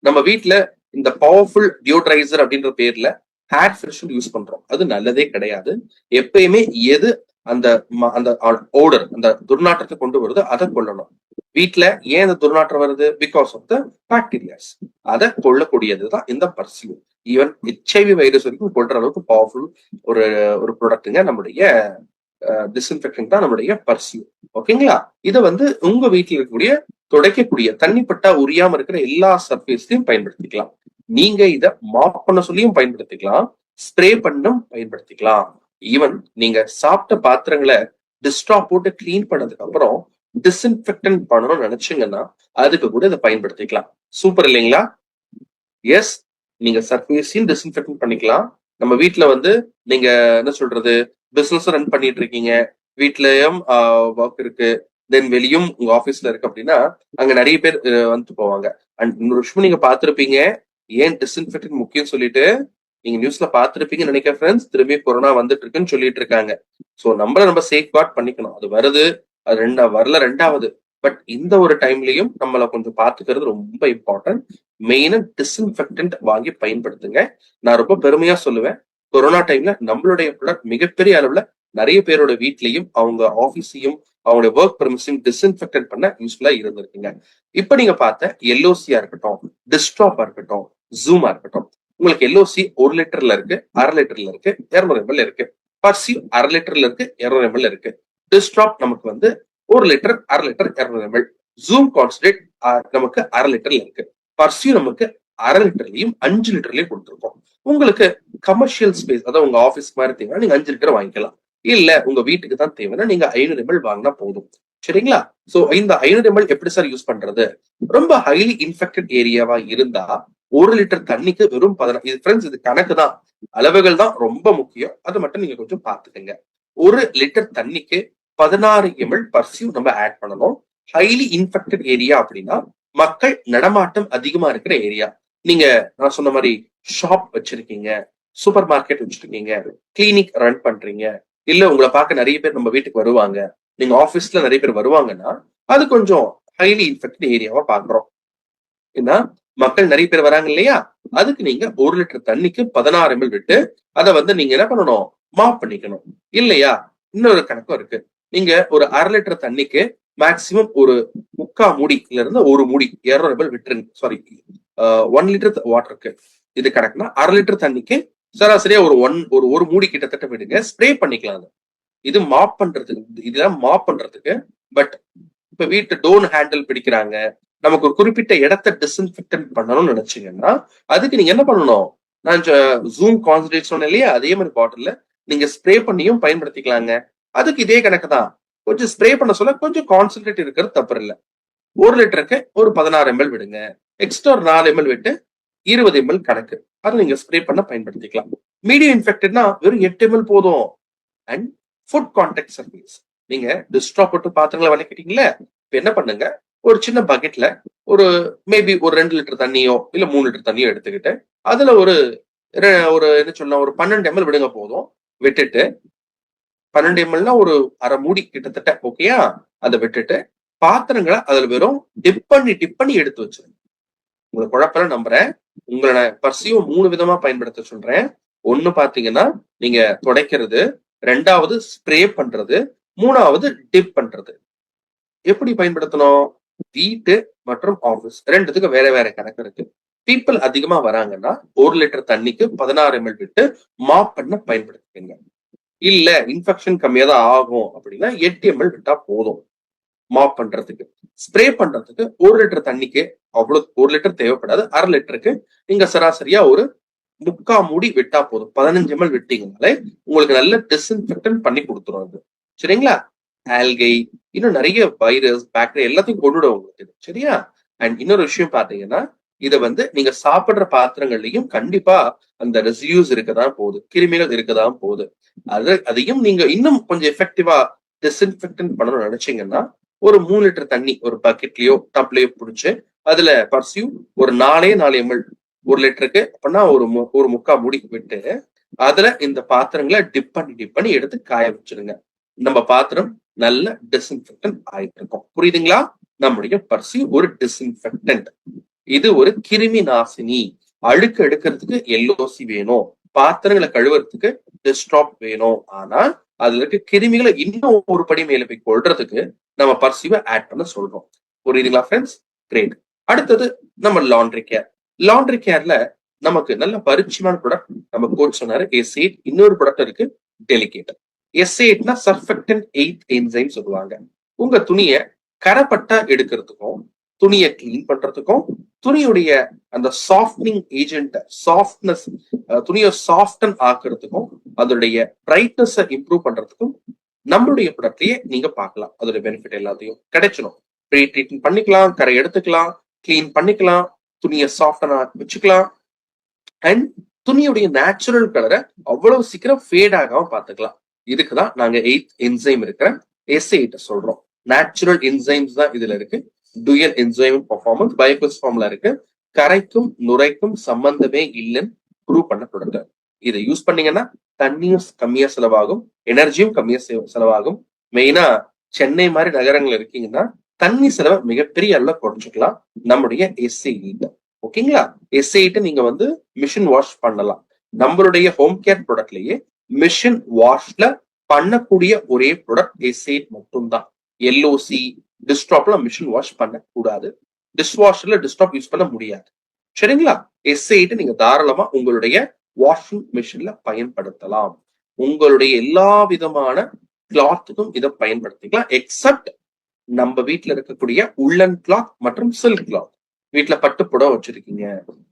நம்ம வீட்டுல இந்த பவர்ஃபுல் டியோட்ரைசர் அப்படின்ற பேர்ல ஹேர் ஃப்ரெஷர் யூஸ் பண்றோம். அது நல்லதே கிடையாது. எப்பயுமே எது அந்த அந்த ஓடர், அந்த துர்நாற்றத்தை கொண்டு வருது, அதை கொல்லணும். வீட்டுல ஏன் இந்த துர்நாற்றம் வருது? Because of the bacterias. அதை கொல்லக்கூடியதுதான் இந்த பர்சியூம். ஈவன் HIV வைரஸ் வரைக்கும் கொள்ற அளவுக்கு பவர்ஃபுல் ஒரு ப்ராடக்ட்டுங்க நம்முடைய டிஸ்இன்ஃபெக்டன்ட் தான் நம்முடைய பர்சியூம். ஓகேங்களா? இதை வந்து உங்க வீட்டில் இருக்கக்கூடிய துடைக்கக்கூடிய தண்ணிப்பட்டா உரியாம இருக்கிற எல்லா சர்ஃபேஸ்லயும் பயன்படுத்திக்கலாம். நீங்க இதை மாப் பண்ண சொல்லியும் பயன்படுத்திக்கலாம், ஸ்ப்ரே பண்ணும் பயன்படுத்திக்கலாம். ஈவன் நீங்க சாப்பிட்ட பாத்திரங்களை டிஸ்டாப் போட்டு கிளீன் பண்ணதுக்கு அப்புறம் டிஸ்இன்ஃபெக்டன்ட் பண்ணணும்னு நினைச்சீங்கன்னா அதுக்கு கூட இதை பயன்படுத்திக்கலாம். சூப்பர் இல்லைங்களா? எஸ், நீங்க சர்ஃபேஸையும் டிஸ்இன்ஃபெக்டன்ட் பண்ணிக்கலாம். நம்ம வீட்டுல வந்து நீங்க என்ன சொல்றது, பிசினஸ் ரன் பண்ணிட்டு இருக்கீங்க, வீட்லயும் ஒர்க் இருக்கு, தென் வெளியும் உங்க ஆபீஸ்ல இருக்கு அப்படின்னா அங்க நிறைய பேர் வந்துட்டு போவாங்க. அண்ட் இன்னொரு விஷயம் நீங்க பாத்திருப்பீங்க, ஏன் டிஸ்இன்ஃபெக்டன்ட் முக்கியம் சொல்லிட்டு நீங்க நியூஸ்ல பாத்திருப்பீங்கன்னு நினைக்கிற ஃப்ரெண்ட்ஸ், திரும்பி கொரோனா வந்துட்டு இருக்குன்னு சொல்லிட்டு இருக்காங்க. சோ நம்ம சேஃப் கார்ட் பண்ணிக்கணும். அது வருது, அது வரல ரெண்டாவது. பட் இந்த ஒரு டைம்லயும் நம்மள கொஞ்சம் பாத்துக்கிறது ரொம்ப இம்பார்ட்டன்ட். மெயினா டிஸ்இன்ஃபெக்டன்ட் வாங்கி பயன்படுத்துங்க. நான் ரொம்ப பெருமையா சொல்லுவேன், கொரோனா டைம்ல நம்மளுடைய ப்ராடக்ட் மிகப்பெரிய அளவுல நிறைய பேரோட வீட்லயும் அவங்க ஆபீஸையும் அவங்களுடைய ஒர்க் பெர்மிஸையும் டிஸ்இன்ஃபெக்டன்ட் பண்ண யூஸ்ஃபுல்லா இருந்திருக்குங்க. இப்ப நீங்க பார்த்த எல்ஓசியா இருக்கட்டும், டிஸ்டாப்பா இருக்கட்டும், ஜூமா இருக்கட்டும், உங்களுக்கு எல்ஓசி 1 லிட்டர்ல இருக்கு, 1/2 லிட்டர்ல இருக்கு, 200 ml இருக்கு. பர்சியூ 1/2 லிட்டர்ல இருக்கு, 200 ml இருக்கு. டிஸ்ட்ராப் நமக்கு வந்து 1 litre, 1/2 litre, 200 ml. Zoom concentrate நமக்கு 1/2 லிட்டர்ல இருக்கு. பர்சியூ நமக்கு 1/2 லிட்டர்லயும் 5 லிட்டர்லயும் கொடுத்துருக்கோம். உங்களுக்கு கமர்ஷியல் ஸ்பேஸ், அதாவது உங்க ஆபீஸ் மாதிரி தேவைன்னா நீங்க 5 லிட்டர் வாங்கிக்கலாம். இல்ல உங்க வீட்டுக்கு தான் தேவைன்னா நீங்க 500 ml வாங்கினா போதும். சரிங்களா? சோ இந்த 500 ml எப்படி சார் யூஸ் பண்றது? ரொம்ப ஹைலி இன்ஃபெக்டட் ஏரியாவா இருந்தா 1 லிட்டர் தண்ணிக்கு வெறும் 16. இது ஃப்ரெண்ட்ஸ், இது கணக்கு தான், அளவுகள் தான் ரொம்ப முக்கியம். அது மட்டும் நீங்க கொஞ்சம் பாத்துக்கங்க. 1 லிட்டர் தண்ணிக்கு 16 ml பர்சியூம் நம்ம ஆட் பண்ணணும். ஹைலி இன்ஃபெக்டட் ஏரியா அப்படின்னா மக்கள் நடமாட்டம் அதிகமா இருக்கிற ஏரியா. நீங்க நான் சொன்ன மாதிரி ஷாப் வச்சிருக்கீங்க, சூப்பர் மார்க்கெட் வச்சிருக்கீங்க, கிளினிக் ரன் பண்றீங்க, இல்ல உங்களை பார்க்க நிறைய பேர் நம்ம வீட்டுக்கு வருவாங்க, நீங்க ஆபீஸ்ல நிறைய பேர் வருவாங்கன்னா அது கொஞ்சம் ஹைலி இன்ஃபெக்டட் ஏரியாவா பாக்குறோம். ஏன்னா மக்கள் நிறைய பேர் வராங்க இல்லையா, அதுக்கு நீங்க 1 லிட்டர் தண்ணிக்கு 16 ml விட்டு அதை வந்து நீங்க என்ன பண்ணணும், மாப் பண்ணிக்கணும். இல்லையா, இன்னொரு கணக்கும் இருக்கு. நீங்க ஒரு 1/2 லிட்டர் தண்ணிக்கு மேக்சிமம் ஒரு 3/4 மூடில இருந்து 1 மூடி 200 ml விட்டுருங்க. சாரி, 1 லிட்டர் வாட்டருக்கு இது கணக்குனா 1/2 லிட்டர் தண்ணிக்கு சராசரியா ஒரு மூடி கிட்டத்தட்ட விடுங்க. ஸ்ப்ரே பண்ணிக்கலாம். இது மாப் பண்றதுக்கு, இதெல்லாம் மாப் பண்றதுக்கு. பட் இப்ப வீட்டு டோர் ஹேண்டில் பிடிக்கிறாங்க, நமக்கு ஒரு குறிப்பிட்ட இடத்தை டிஸ்இன்ஃபெக்டன்ட் பண்ணணும்னு நினைச்சீங்கன்னா அதுக்கு நீங்க என்ன பண்ணணும், நான் ஜூம் கான்சன்ட்ரேட் சொன்னேன் இல்லையா, அதே மாதிரி பாட்டில்ல நீங்க ஸ்ப்ரே பண்ணியும் பயன்படுத்திக்கலாங்க. அதுக்கு இதே கணக்கு தான். கொஞ்சம் ஸ்ப்ரே பண்ண சொல்ல கொஞ்சம் கான்சன்ட்ரேட் இருக்கிறது தப்பு இல்லை. 1 லிட்டருக்கு ஒரு 16 ml விடுங்க. எக்ஸ்ட்ரா ஒரு 4 ml விட்டு 20 ml கணக்கு. அதை நீங்க ஸ்ப்ரே பண்ண பயன்படுத்திக்கலாம். மீடியம் இன்ஃபெக்டட்னா வெறும் 8 ml போதும். அண்ட் ஃபுட் கான்டாக்ட் சர்வீஸ், நீங்க டிஸ்ட்ராப் போட்டு பாத்திரங்களை விளக்கிட்டீங்களே, இப்ப என்ன பண்ணுங்க, ஒரு சின்ன பக்கெட்ல ஒரு மேபி ஒரு 2 லிட்டர் தண்ணியோ இல்ல 3 லிட்டர் தண்ணியோ எடுத்துக்கிட்டு அதுல ஒரு என்ன சொல்லலாம், ஒரு 12 ml விடுங்க போதும். விட்டுட்டு 12 mlனா ஒரு அரை மூடி கிட்டத்தட்ட, ஓகேயா, அதை விட்டுட்டு பாத்திரங்களை அதுல வெறும் டிப் பண்ணி எடுத்து வச்சிருங்க. உங்களுக்கு குழப்பம் நம்புறேன். உங்களை பர்சியும் 3 விதமா பயன்படுத்த சொல்றேன். ஒண்ணு பாத்தீங்கன்னா நீங்க துடைக்கிறது, 2வது ஸ்ப்ரே பண்றது, 3வது டிப் பண்றது. எப்படி பயன்படுத்தணும்? வீட்டு மற்றும் ஆபீஸ் ரெண்டுத்துக்கு வேற வேற கணக்கு இருக்கு. பீப்புள் அதிகமா வராங்கன்னா 1 லிட்டர் தண்ணிக்கு 16 ml விட்டு மாப் பண்ண பயன்படுத்துங்க. இல்ல இன்ஃபெக்ஷன் கம்மியா தான் ஆகும் அப்படின்னா 8 ml விட்டா போதும் மாப் பண்றதுக்கு. ஸ்ப்ரே பண்றதுக்கு 1 லிட்டர் தண்ணிக்கு அவ்வளவு 1 லிட்டர் தேவைப்படாது. 1/2 லிட்டருக்கு நீங்க சராசரியா ஒரு 3/4 மூடி விட்டா போதும். 15 ml விட்டீங்கனாலே உங்களுக்கு நல்ல டிஸ்இன்ஃபெக்டன் பண்ணி கொடுத்துரும் அது. சரிங்களா? ஆல்கை, இன்னும் நிறைய வைரஸ், பாக்டீரியா எல்லாத்தையும் கொண்டுடும் உங்களுக்கு. சரியா? அண்ட் இன்னொரு விஷயம் பாத்தீங்கன்னா, இதை வந்து நீங்க சாப்பிடுற பாத்திரங்கள்லயும் கண்டிப்பா அந்த ரெசியூஸ் இருக்கதான் போகுது, கிருமிகள் இருக்கதான் போகுது. அதையும் நீங்க இன்னும் கொஞ்சம் எஃபெக்டிவா டிஸ்இன்ஃபெக்டன் பண்ணணும்னு நினைச்சீங்கன்னா ஒரு 3 லிட்டர் தண்ணி ஒரு பக்கெட்லயோ டப்லயோ பிடிச்சு அதுல பர்சியூம் ஒரு 4 ml 1 லிட்டருக்கு அப்படின்னா ஒரு 3/4 மூடி விட்டு அதுல இந்த பாத்திரங்களை டிப் பண்ணி எடுத்து காய வச்சிருங்க. நம்ம பாத்திரம் நல்ல டிஸ்இன்ஃபெக்டன் ஆயிட்டு இருக்கும். புரியுதுங்களா? நம்முடைய பர்சியூம் ஒரு டிஸ்இன்ஃபெக்டன்ட். இது ஒரு கிருமி நாசினி. அழுக்கு எடுக்கிறதுக்கு எல்ஓசி வேணும், பாத்திரங்களை கழுவுறதுக்கு டிஸ்ட்ராப் வேணும். ஆனா அதுல இருக்க கிருமிகளை இன்னும் ஒரு படி மேல போய் கொள்றதுக்கு நம்ம பர்சியூவை ஆட் பண்ண சொல்றோம். புரியுதுங்களா ஃப்ரெண்ட்ஸ்? கிரேட். அடுத்தது நம்ம லாண்ட்ரி கேர். லாண்ட்ரி கேர்ல நமக்கு நல்ல பரிச்சயமான ப்ராடக்ட் நம்ம கோச் சொன்னாரு S8. இன்னொரு ப்ராடக்ட் இருக்கு டெலிகேட். S8னா சர்ஃபெக்டன்ட் 8 என்சைம் சொல்லுவாங்க. உங்க துணியை கரைப்பட்டா எடுக்கிறதுக்கும், துணியை கிளீன் பண்றதுக்கும், துணியுடைய அந்த சாஃப்ட்னிங் ஏஜென்ட் சாஃப்ட்னஸ், துணியை சாஃப்டன் ஆக்குறதுக்கும், அதோடைய பிரைட்னஸ் இம்ப்ரூவ் பண்றதுக்கும் நம்மளுடைய ப்ராடக்ட்லயே நீங்க பார்க்கலாம். அதோட பெனிஃபிட் எல்லாத்தையும் கிடைச்சிடும். ப்ரீ ட்ரீட்மெண்ட் பண்ணிக்கலாம், கரை எடுத்துக்கலாம், கிளீன் பண்ணிக்கலாம், துணியை சாஃப்டனா வச்சுக்கலாம். அண்ட் துணியுடைய நேச்சுரல் கலரை அவ்வளவு சீக்கிரம் ஃபேட் ஆகாம பாத்துக்கலாம். இதுக்குதான் நாங்க 8 என்சைம் இருக்கிற S8 சொல்றோம். நேச்சுரல் என்சைம்ஸ் தான் இதுல இருக்கு. டூயல் என்சைம் பெர்ஃபார்மன்ஸ் பயோகுஸ் ஃபார்ம்ல இருக்கு. கரைக்கும் நுரைக்கும் சம்பந்தமே இல்லைன்னு ப்ரூவ் பண்ண ப்ராடக்ட். இதை யூஸ் பண்ணீங்கன்னா தண்ணியும் கம்மியா செலவாகும், எனர்ஜியும் கம்மியா செலவாகும். மெயினா சென்னை மாதிரி நகரங்கள் இருக்கீங்கன்னா தண்ணி செலவை மிகப்பெரிய அளவுல குறைச்சிக்கலாம் நம்முடைய S8. ஓகேங்களா? S8 நீங்க வந்து மிஷின் வாஷ் பண்ணலாம். நம்மளுடைய ஹோம் கேர் ப்ராடக்ட்லயே மிஷின் வாஷ்ல பண்ணக்கூடிய ஒரே ப்ராடக்ட் S8 மட்டும்தான். எல்ஓசி டிஸ்ட்ராப்ல மிஷின் வாஷ் பண்ண கூடாது. டிஷ் வாஷர்ல டிஸ்ட்ராப் யூஸ் பண்ண முடியாது. சரிங்களா? S8 நீங்க தாராளமா உங்களுடைய வாஷிங் மிஷின்ல பயன்படுத்தலாம். உங்களுடைய எல்லா விதமான கிளாத்துக்கும் இதை பயன்படுத்திக்கலாம். எக்ஸப்ட் நம்ம வீட்டுல இருக்கக்கூடிய உள்ளன் கிளாத் மற்றும் சில்க் கிளாத். வீட்டுல பட்டு புடவை வச்சிருக்கீங்க,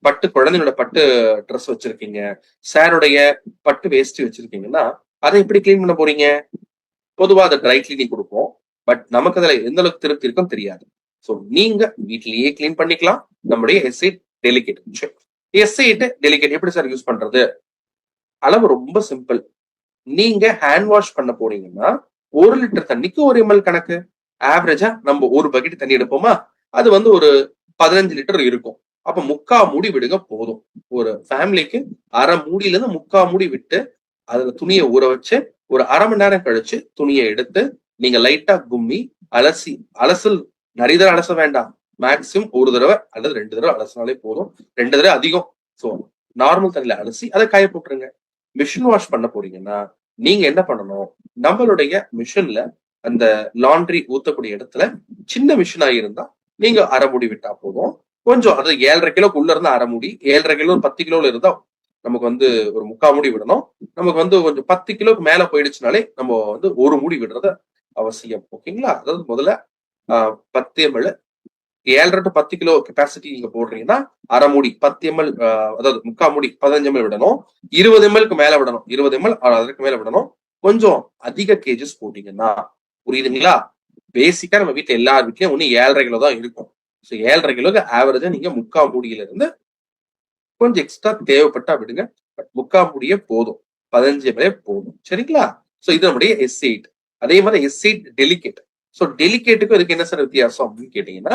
பட்டு குழந்தையோட பட்டு ட்ரெஸ் வச்சிருக்கீங்க, சாருடைய பட்டு வேஷ்டி வச்சிருக்கீங்கன்னா அதை எப்படி கிளீன் பண்ண போறீங்க? பொதுவா அதை ட்ரை கிளீனிங் கொடுப்போம். பட் நமக்கு அதுல எந்த அளவுக்கு திருப்தி இருக்கும் தெரியாது. ஸோ நீங்க வீட்லயே கிளீன் பண்ணிக்கலாம். நம்முடைய S8 டெலிகேட். S8 டெலிகேட் எப்படி சார் யூஸ் பண்றது? அளவு ரொம்ப சிம்பிள். நீங்க ஹேண்ட் வாஷ் பண்ண போறீங்கன்னா 1 லிட்டர் தண்ணிக்கு 1 ml கணக்கு. ஆவரேஜா நம்ம ஒரு பக்கெட் தண்ணி எடுப்போமா, அது வந்து ஒரு 15 லிட்டர் இருக்கும். அப்ப 3/4 மூடி விடுங்க போதும். ஒரு ஃபேமிலிக்கு அரை மூடியில இருந்து 3/4 மூடி விட்டு அதுல துணியை ஊற வச்சு ஒரு அரை மணி நேரம் கழிச்சு துணியை எடுத்து நீங்க லைட்டா கும்மி அலசி, அலசல் நிறைய தடவை அலச வேண்டாம், மேக்சிமம் ஒரு தடவை அல்லது 2 தடவை அலசினாலே போதும். 2 தடவை அதிகம். ஸோ நார்மல் தண்ணியில அலசி அதை காய போட்டுருங்க. மிஷின் வாஷ் பண்ண போறீங்கன்னா நீங்க என்ன பண்ணணும், நம்மளுடைய மிஷின்ல அந்த லாண்ட்ரி ஊத்தக்கூடிய இடத்துல சின்ன மிஷினா இருந்தா நீங்க அரை மூடி விட்டா போதும். கொஞ்சம் அது 7.5 கிலோக்குள்ள இருந்தா அரை மூடி, 7.5 கிலோ 10 கிலோல இருந்தா நமக்கு வந்து ஒரு 3/4 மூடி விடணும். நமக்கு வந்து கொஞ்சம் 10 கிலோக்கு மேல போயிடுச்சுனாலே நம்ம வந்து ஒரு மூடி விடுறது அவசியம். ஓகேங்களா? அதாவது முதல்ல 10 ml 7.5 to 10 கிலோ கெப்பாசிட்டி நீங்க போடுறீங்கன்னா அரை மூடி 10 ml, அதாவது 3/4 மூடி 15 ml விடணும். 20 ml மேல விடணும். 20 ml அதற்கு மேல விடணும். கொஞ்சம் அதிக கேஜஸ் போட்டீங்கன்னா, புரியுதுங்களா? பேசிக்கா நம்ம வீட்டுல எல்லார் வீட்லயும் ஒண்ணு 7.5 கிலோ தான் இருக்கும். ஸோ 7.5 கிலோக்கு ஆவரேஜா நீங்க 3/4 மூடியில இருந்து கொஞ்சம் எக்ஸ்ட்ரா தேவைப்பட்டா விடுங்க. பட் 3/4 மூடியே போதும், 15 ml போதும். சரிங்களா? ஸோ இது நம்முடைய S8. அதே மாதிரி S8 டெலிகேட். ஸோ டெலிகேட்டுக்கும் இதுக்கு என்ன சார் வித்தியாசம் அப்படின்னு கேட்டீங்கன்னா,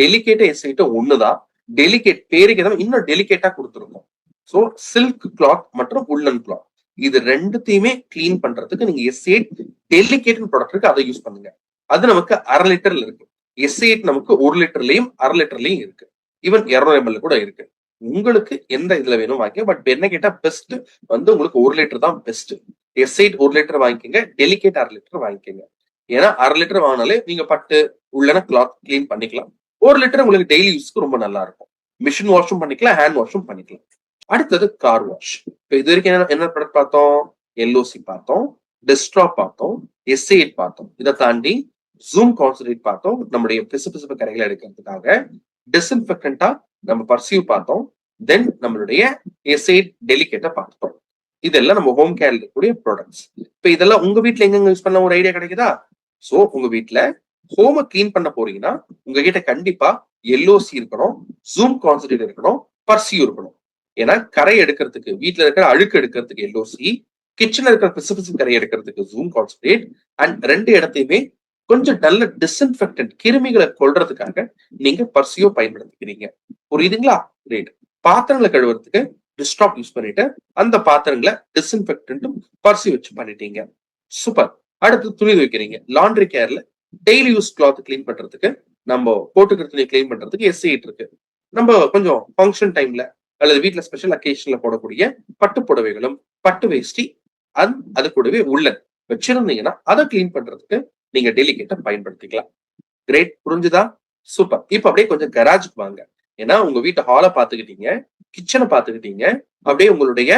டெலிகேட் S8 ஒண்ணுதான். டெலிகேட் பேருக்கு ஏதாவது இன்னும் டெலிகேட்டா கொடுத்துருக்கோம். ஸோ சில்க் கிளாத் மற்றும் உள்ளன் கிளாத் இது ரெண்டுத்தையுமே கிளீன் பண்றதுக்கு நீங்க S8 டெலிகேட் ப்ராடக்ட் இருக்கு, அதை யூஸ் பண்ணுங்க. அது நமக்கு அரை லிட்டர்ல இருக்கு. S8 நமக்கு 1 லிட்டர்லயும் அரை லிட்டர்லயும் இருக்கு. ஈவன் 200 ml கூட இருக்கு. உங்களுக்கு எந்த இதுல வேணும் வாங்கிக்க. பட் என்ன கேட்டா பெஸ்ட் வந்து உங்களுக்கு 1 லிட்டர் தான் பெஸ்ட். S8 1 லிட்டர் வாங்கிக்கோங்க, டெலிகேட் அரை லிட்டர் வாங்கிக்கோங்க. ஏன்னா அரை லிட்டர் வாங்கினாலே நீங்க பட்டு உள்ளன கிளாத் கிளீன் பண்ணிக்கலாம். 1 லிட்டர் உங்களுக்கு டெய்லி யூஸ்க்கு ரொம்ப நல்லா இருக்கும். மிஷின் வாஷும் பண்ணிக்கலாம், ஹேண்ட் வாஷும் பண்ணிக்கலாம். அடுத்தது கார் வாஷ். இப்போ இது வரைக்கும் என்ன ப்ராடக்ட் பார்த்தோம்? LOC பார்த்தோம், டெஸ்ட்ராப் பார்த்தோம், S8 பார்த்தோம். இதை தாண்டி ஜூம் கான்சன்ட்ரேட் பார்த்தோம், நம்முடைய பிசுபிசுப்பு கரைகளை எடுக்கிறதுக்காக. டிஸ்இன்ஃபெக்டன்டா நம்ம பர்சியூ பார்த்தோம். தென் நம்மளுடைய S8 டெலிகேட்டை பார்த்தோம். இதெல்லாம் நம்ம ஹோம் கேர்ல இருக்கக்கூடிய ப்ராடக்ட்ஸ். இப்ப இதெல்லாம் உங்க வீட்டுல எங்க யூஸ் பண்ண ஒரு ஐடியா கிடைக்குதா? சோ உங்க வீட்டுல ஹோமை கிளீன் பண்ண போறீங்கன்னா உங்ககிட்ட கண்டிப்பா LOC இருக்கணும், ஜூம் கான்சன்ட்ரேட் இருக்கணும், பர்சியூ இருக்கணும். ஏன்னா கரை எடுக்கிறதுக்கு, வீட்டுல இருக்கிற அழுக்கு எடுக்கிறதுக்கு LOC, கிச்சன்ல இருக்கிற பிசுபிசு கரை எடுக்கிறதுக்கு ஜூம் கான்சன்ட்ரேட், அண்ட் 2 இடத்தையுமே கொஞ்சம் நல்ல டிஸ்இன்ஃபெக்டன்ட் கிருமிகளை கொல்றதுக்காக நீங்க பர்சியோ பயன்படுத்திக்கிறீங்க. புரியுதுங்களா? ரைட். பாத்திரங்களை கழுவுறதுக்கு டிஸ்ட்ராப் யூஸ் பண்ணிட்டு அந்த பாத்திரங்களை டிஸ்இன்ஃபெக்டன்ட்டும் பர்சி வச்சு பண்ணிட்டீங்க. சூப்பர். அடுத்து துணி துவைக்கிறீங்க. லாண்ட்ரி கேர்ல டெய்லி யூஸ் கிளாத் கிளீன் பண்றதுக்கு, நம்ம போட்டுக்கிற துணி கிளீன் பண்றதுக்கு S8 இருக்கு. நம்ம கொஞ்சம் ஃபங்க்ஷன் டைம்ல அல்லது வீட்டுல ஸ்பெஷல் அக்கேஷன்ல போடக்கூடிய பட்டு புடவைகளும் பட்டு வேஷ்டி அது கூடவே உள்ளன் வச்சிருந்தீங்கன்னா அதை கிளீன் பண்றதுக்கு நீங்க டெலிகேட்டை பயன்படுத்திக்கலாம். கிரேட். புரிஞ்சுதா? சூப்பர். இப்ப அப்படியே கொஞ்சம் கராஜுக்கு வாங்க. ஏன்னா உங்க வீட்டு ஹாலை பாத்துக்கிட்டீங்க, கிச்சனை பாத்துக்கிட்டீங்க, அப்படியே உங்களுடைய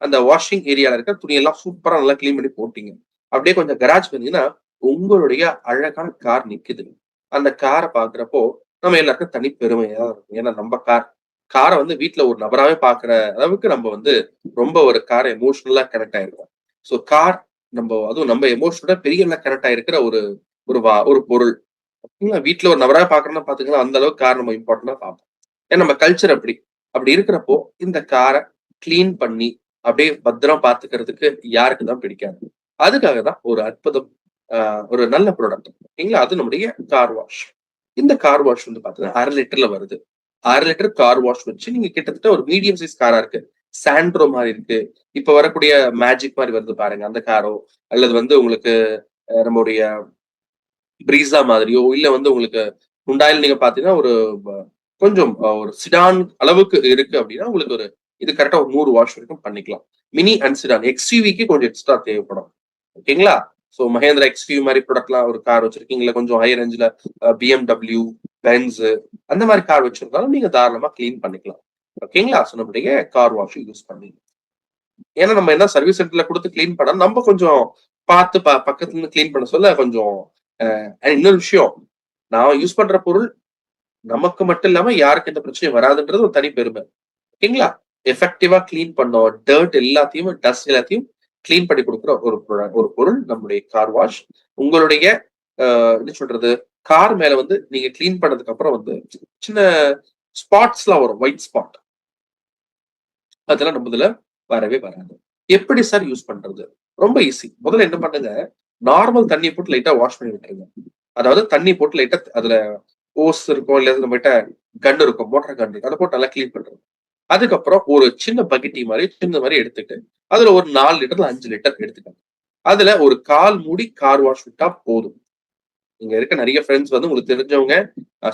அந்த வாஷிங் ஏரியால இருக்க துணியெல்லாம் சூப்பரா நல்லா கிளீன் பண்ணி போட்டீங்க. அப்படியே கொஞ்சம் கராஜ் பண்ணீங்கன்னா உங்களுடைய அழகான கார் நிக்குது. அந்த காரை பாக்குறப்போ நம்ம எல்லாருக்கும் தனி பெருமையா இருக்கும். ஏன்னா நம்ம காரை வந்து வீட்டுல ஒரு நபராவே பாக்குற அளவுக்கு நம்ம வந்து ரொம்ப ஒரு காரை எமோஷனலா கனெக்ட் ஆயிருக்கோம். ஸோ கார் அதுவும் நம்ம எமோஷனலா பெரிய கனெக்ட் ஆயிருக்கிற ஒரு பொருள். வீட்டுல ஒரு நபராக பாக்குறோம்னா பாத்துக்கலாம், அந்த அளவுக்கு கார் நம்ம இம்பார்ட்டன்டா பார்ப்போம். ஏன்னா நம்ம கல்ச்சர் அப்படி இருக்கிறப்போ இந்த காரை கிளீன் பண்ணி அப்படியே பத்திரம் பாத்துக்கிறதுக்கு யாருக்கு தான் பிடிக்காது? அதுக்காக தான் ஒரு அற்புதம், ஒரு நல்ல ப்ராடக்ட். ஓகேங்களா? அது நம்முடைய கார் வாஷ். இந்த கார் வாஷ் வந்து பாத்தீங்கன்னா அரை லிட்டர்ல வருது. அரை லிட்டர் கார் வாஷ் வச்சு நீங்க கிட்டத்தட்ட ஒரு மீடியம் சைஸ் காரா இருக்கு, சாண்ட்ரோ மாதிரி இருக்கு, இப்ப வரக்கூடிய மேஜிக் மாதிரி வருது பாருங்க அந்த காரோ, அல்லது வந்து உங்களுக்கு நம்மளுடைய பிரீசா மாதிரியோ, இல்ல வந்து உங்களுக்கு ஹுண்டாயில் நீங்க பாத்தீங்கன்னா ஒரு கொஞ்சம் ஒரு சிடான் அளவுக்கு இருக்கு அப்படின்னா உங்களுக்கு ஒரு இது கரெக்டா ஒரு 100 வாஷ் வரைக்கும் பண்ணிக்கலாம். மினி அண்ட் சிடான் XUV-க்கு கொஞ்சம் எக்ஸ்ட்ரா தேவைப்படும். ஓகேங்களா? ஸோ மஹேந்திரா XUV மாதிரி ப்ராடக்ட்லாம் ஒரு கார் வச்சிருக்கீங்களா, கொஞ்சம் ஹை ரேஞ்சில் BMW, பென்ஸ் அந்த மாதிரி கார் வச்சிருந்தாலும் நீங்க தாராளமா கிளீன் பண்ணிக்கலாம். ஓகேங்களா? ஸோ நம்முடைய கார் வாஷ் யூஸ் பண்ணி, ஏன்னா நம்ம என்ன சர்வீஸ் சென்டர்ல கொடுத்து கிளீன் பண்ணா நம்ம கொஞ்சம் பார்த்து பக்கத்துல இருந்து கிளீன் பண்ண சொல்ல கொஞ்சம் இன்னொரு விஷயம், நான் யூஸ் பண்ற பொருள் நமக்கு மட்டும் இல்லாம யாருக்கு எந்த பிரச்சனையும் வராதுன்றது ஒரு தனி பெருமை. ஓகேங்களா? எஃபெக்டிவா கிளீன் பண்ணோம், டர்ட் எல்லாத்தையும் டஸ்ட் எல்லாத்தையும் கிளீன் பண்ணி கொடுக்குற ஒரு பொருள் நம்முடைய கார் வாஷ். உங்களுடைய என்ன சொல்றது, கார் மேல வந்து நீங்க கிளீன் பண்ணதுக்கு அப்புறம் வந்து சின்ன ஸ்பாட்ஸ் எல்லாம் வரும், ஒயிட் ஸ்பாட், அதெல்லாம் நம்ம இதுல வரவே வராது. எப்படி சார் யூஸ் பண்றது? ரொம்ப ஈஸி. முதல்ல என்ன பண்ணுங்க, நார்மல் தண்ணியை போட்டு லைட்டா வாஷ் பண்ணி விட்டுருங்க. அதாவது தண்ணி போட்டு லைட்டா அதுல ஓஸ் இருக்கும், இல்ல நம்ம கிட்ட கன் இருக்கும், மோட்டர் கன் இருக்கு, அதை போட்டு நல்லா கிளீன் பண்றது. அதுக்கப்புறம் ஒரு சின்ன பக்கெட்டி மாதிரி சின்ன மாதிரி எடுத்துட்டு அதுல ஒரு 4 லிட்டர்ல 5 லிட்டர் எடுத்துக்கணும். அதுல ஒரு 1/4 மூடி கார் வாஷ் விட்டா போதும். இங்க இருக்க நிறைய ஃப்ரெண்ட்ஸ் வந்து உங்களுக்கு தெரிஞ்சவங்க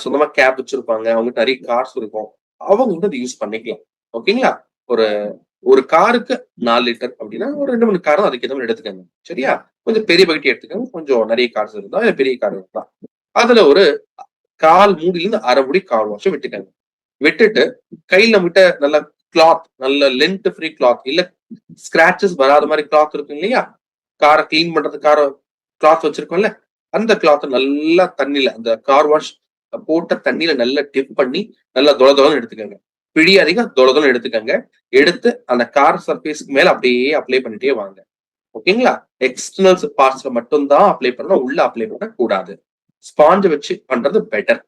சொந்தமா கேப் வச்சிருப்பாங்க, அவங்க நிறைய கார்ஸ் இருக்கும், அவங்க வந்து அதை யூஸ் பண்ணிக்கலாம். ஓகேங்களா? ஒரு ஒரு காருக்கு 4 லிட்டர் அப்படின்னா ஒரு 2-3 காரும் அதுக்கு ஏற்ற மாதிரி எடுத்துக்கங்க. சரியா? கொஞ்சம் பெரிய பக்கெட்டி எடுத்துக்கங்க. கொஞ்சம் நிறைய கார்ஸ் இருந்தா பெரிய கார் இருந்தா அதுல ஒரு 1/4 மூடிலிருந்து 1/2 மூடி கார் வாஷ் விட்டுக்கங்க. விட்டுட்டு கையில விட்ட நல்ல கிளாத், நல்ல லென்த் ஃப்ரீ கிளாத், இல்ல ஸ்கிராச்சஸ் வராத மாதிரி கிளாத் இருக்கும் இல்லையா, காரை கிளீன் பண்றது, காரை கிளாத் வச்சிருக்கோம்ல, அந்த கிளாத் நல்லா தண்ணியில, அந்த கார் வாஷ் போட்ட தண்ணியில நல்லா டிப் பண்ணி நல்லா தொளதொளன்னு எடுத்துக்கங்க. பிழியாதீங்க, தொளதொளன்னு எடுத்துக்கங்க. எடுத்து அந்த கார் சர்ஃபேஸ்க்கு மேல அப்படியே அப்ளை பண்ணிட்டே வாங்க. ஓகேங்களா? எக்ஸ்டர்னல் பார்ட்ஸ்ல மட்டும் தான் அப்ளை பண்ணணும், உள்ள அப்ளை பண்ண கூடாது. ஸ்பாஞ்ச் வச்சு பண்றது பெட்டர்.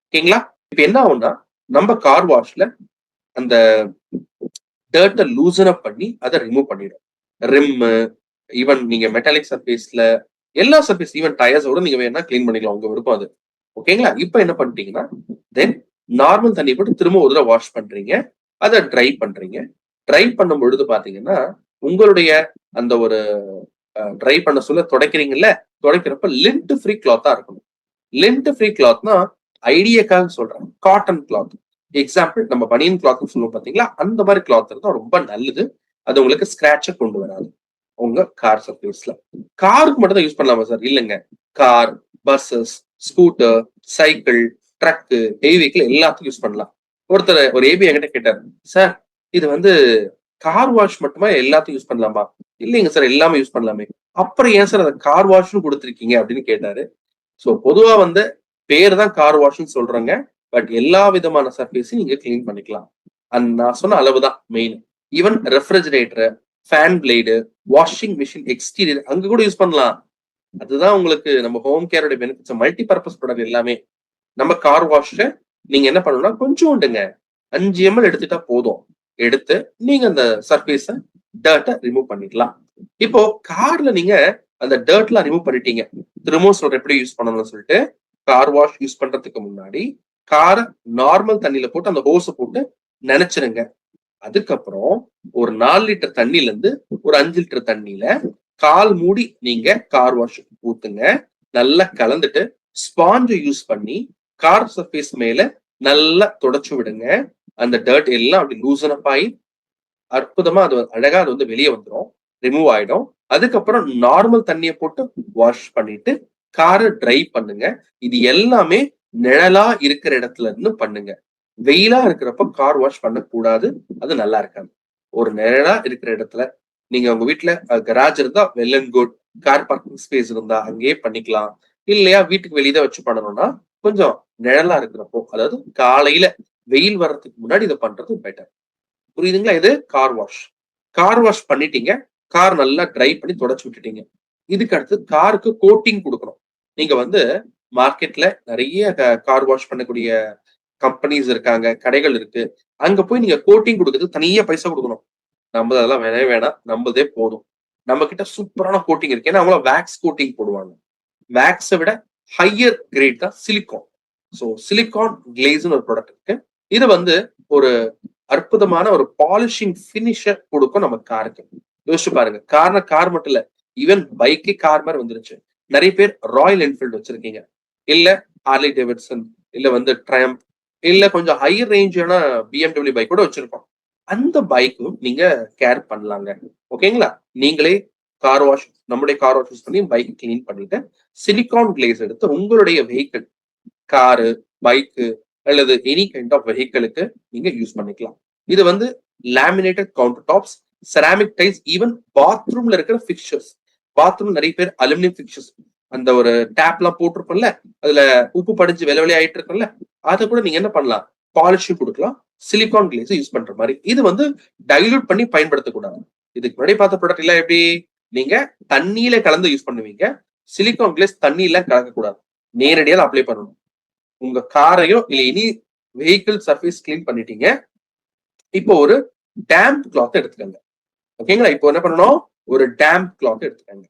ஓகேங்களா? இப்ப என்ன ஆகும்னா, நம்ம கார் வாஷ்ல அந்த டர்ட்டை லூசன் அப் பண்ணி அதை ரிமூவ் பண்ணிடும். ரிம், ஈவன் நீங்க மெட்டாலிக் சர்ஃபேஸ்ல எல்லா சர்ஃபேஸ், ஈவன் டயர்ஸோட நீங்க வேணா கிளீன் பண்ணிக்கலாம், உங்க விருப்பம் அது. ஓகேங்களா? இப்ப என்ன பண்ணிட்டீங்கன்னா, தென் நார்மல் தண்ணி போட்டு திரும்ப ஒரு தடவை வாஷ் பண்றீங்க, அதை ட்ரை பண்றீங்க. ட்ரை பண்ணும் பொழுது பாத்தீங்கன்னா, உங்களுடைய அந்த ஒரு ட்ரை பண்ண சொல்ல துடைக்கிறீங்கல்ல, துடைக்கிறப்ப லென்த் ஃப்ரீ கிளாத்தா இருக்கணும். லென்த் ஃப்ரீ கிளாத்னா ஐடியாக்காக சொல்றேன், காட்டன் கிளாத். எக்ஸாம்பிள் நம்ம பனியன் கிளாத் சொல்லுவோம் பாத்தீங்களா, அந்த மாதிரி கிளாத் இருந்தா ரொம்ப நல்லது. அது உங்களுக்கு ஸ்கிராட்ச கொண்டு வராது உங்க கார் சர்ஃபேஸ்ல. காருக்கு மட்டும் தான் யூஸ் பண்ணலாமா சார்? இல்லைங்க. Car, buses, scooter, cycle, truck, heavy vehicle எல்லாத்துக்கும் யூஸ் பண்ணலாம். ஒருத்தர் ஒரு ஏபி என்கிட்ட கேட்டார், சார் இது வந்து கார் வாஷ் மட்டுமா எல்லாத்தையும் யூஸ் பண்ணலாமா? இல்லைங்க சார், எல்லாமே யூஸ் பண்ணலாமே. அப்புறம் ஏன் சார் அதை கார் வாஷ்னு கொடுத்துருக்கீங்க அப்படின்னு கேட்டாரு. சோ பொதுவா வந்து பேர் தான் கார் வாஷ்னு சொல்றாங்க, பட் எல்லா விதமான சர்ஃபேஸையும் நீங்க கிளீன் பண்ணிக்கலாம். அண்ட் நான் சொன்ன அளவுதான் main. Even refrigerator, fan blade, washing machine exterior அங்க கூட யூஸ் பண்ணலாம். அதுதான் உங்களுக்கு நம்ம ஹோம் கேரோட பெனிஃபிட்ஸ். மல்டி பர்பஸ் ப்ராடக்ட் எல்லாமே. நம்ம கார் வாஷ்ல நீங்க என்ன பண்ணணும்னா, கொஞ்சோண்டுங்க 5 ml எடுத்துட்டா போதும். எடுத்து நீங்க அந்த சர்ஃபேஸ டர்ட்டை ரிமூவ் பண்ணிக்கலாம். இப்போ கார்ல நீங்க அந்த டர்ட்லாம் ரிமூவ் பண்ணிட்டீங்க. திரும்பவும் சொல்றேன் எப்படி யூஸ் பண்ணணும்னு சொல்லிட்டு. கார் வாஷ் யூஸ் பண்றதுக்கு முன்னாடி காரை நார்மல் தண்ணியில போட்டு அந்த ஹோஸ போட்டு நினைச்சிருங்க. அதுக்கப்புறம் ஒரு 4 லிட்டர் தண்ணில இருந்து ஒரு 5 லிட்டர் தண்ணியில 1/4 மூடி நீங்க கார் வாஷ் ஊத்துங்க. நல்லா கலந்துட்டு ஸ்பாஞ்சை யூஸ் பண்ணி கார் சர்ஃபேஸ் மேல நல்லா தொடச்சு விடுங்க. அந்த டர்ட் எல்லாம் அப்படி லூசன் அப் ஆகி அற்புதமா அது அழகா அது வந்து வெளியே வந்துடும், ரிமூவ் ஆயிடும். அதுக்கப்புறம் நார்மல் தண்ணியை போட்டு வாஷ் பண்ணிட்டு காரை ட்ரை பண்ணுங்க. இது எல்லாமே நிழலா இருக்கிற இடத்துல இருந்து பண்ணுங்க. வெயிலா இருக்கிறப்ப கார் வாஷ் பண்ணக்கூடாது, அது நல்லா இருக்காது. ஒரு நிழலா இருக்கிற இடத்துல, நீங்க உங்க வீட்டுல கராஜ் இருந்தா well and good, car parking space இருந்தா அங்கேயே பண்ணிக்கலாம். இல்லையா வீட்டுக்கு வெளியே வச்சு பண்ணணும்னா கொஞ்சம் நிழலா இருக்கிறப்போ, அதாவது காலையில வெயில் வர்றதுக்கு முன்னாடி இதை பண்றது பெட்டர். புரியுதுங்களா? இது கார் வாஷ். கார் வாஷ் பண்ணிட்டீங்க, கார் நல்லா ட்ரை பண்ணி தொடச்சு விட்டுட்டீங்க. இதுக்கு அடுத்து காருக்கு கோட்டிங் கொடுக்கணும். நீங்க வந்து மார்க்கெட்ல நிறைய கார் வாஷ் பண்ணக்கூடிய கம்பெனிஸ் இருக்காங்க, கடைகள் இருக்கு. அங்க போய் நீங்க கோட்டிங் கொடுக்கறதுக்கு தனியா பைசா கொடுக்கணும். நம்ம அதெல்லாம் வேணவே வேணாம், நம்மளதே போதும். நம்ம கிட்ட சூப்பரான கோட்டிங் இருக்கு. ஏன்னா அவங்கள வேக்ஸ் கோட்டிங் போடுவாங்க. வேக்ஸை விட ஹையர் கிரேட் தான் சிலிகான். ஸோ சிலிகான் கிளேஸ்னு ஒரு ப்ராடக்ட் இருக்கு. இது வந்து ஒரு அற்புதமான ஒரு பாலிஷிங் பினிஷர் கொடுக்கும் நம்ம காருக்கு. யோசிச்சு பாருங்க. கார் மட்டும் இல்ல, ஈவன் பைக்கே கார் மாதிரி வந்துருச்சு. நிறைய பேர் ராயல் என்ஃபீல்டு வச்சிருக்கீங்க, இல்ல ஹார்லி டேவிட்சன், இல்ல வந்து ட்ரம்ப், இல்ல கொஞ்சம் ஹை ரேஞ்சான BMW பைக் கூட வச்சிருக்கோம். அந்த பைக்கும் நீங்க கேர் பண்ணலாங்க. ஓகேங்களா? நீங்களே கார் வாஷ், நம்முடைய கார் வாஷ் யூஸ் பண்ணி பைக் கிளீன் பண்ணிட்டு சிலிகான் கிளேஸ் எடுத்து உங்களுடைய வெஹிக்கிள், காரு, பைக்கு அல்லது எனி கைண்ட் ஆஃப் வெஹிக்கிளுக்கு நீங்க யூஸ் பண்ணிக்கலாம். இது வந்து laminated counter tops, ceramic tiles, even பாத்ரூம்ல இருக்கிற பிக்சர்ஸ். பாத்ரூம் நிறைய பேர் அலுமினியம் பிக்சர்ஸ், அந்த ஒரு டேப் எல்லாம் போட்டிருப்போம்ல, அதுல உப்பு படிஞ்சு வெள்ளை வெளியே ஆயிட்டு இருக்கும்ல, அதை கூட நீங்க என்ன பண்ணலாம், பாலிஷும் கொடுக்கலாம், சிலிகான் கிளேஸ் யூஸ் பண்ற மாதிரி. இது வந்து டைல்யூட் பண்ணி பயன்படுத்தக்கூடாது. இதுக்கு முன்னாடி பார்த்த ப்ராடக்ட் எல்லாம் எப்படி, நீங்க தண்ணியில கலந்து யூஸ் பண்ணுவீங்க. சிலிகான் கிளேஸ் தண்ணியில கலக்கக்கூடாது, நேரடியாக அப்ளை பண்ணணும். உங்க காரையோ இல்ல இனி வெஹிக்கிள் சர்ஃபேஸ் கிளீன் பண்ணிட்டீங்க, இப்போ ஒரு டேம்ப் கிளாத் எடுத்துக்கங்க. ஓகேங்களா? இப்போ என்ன பண்ணணும், ஒரு டேம்ப் கிளாத் எடுத்துக்கங்க.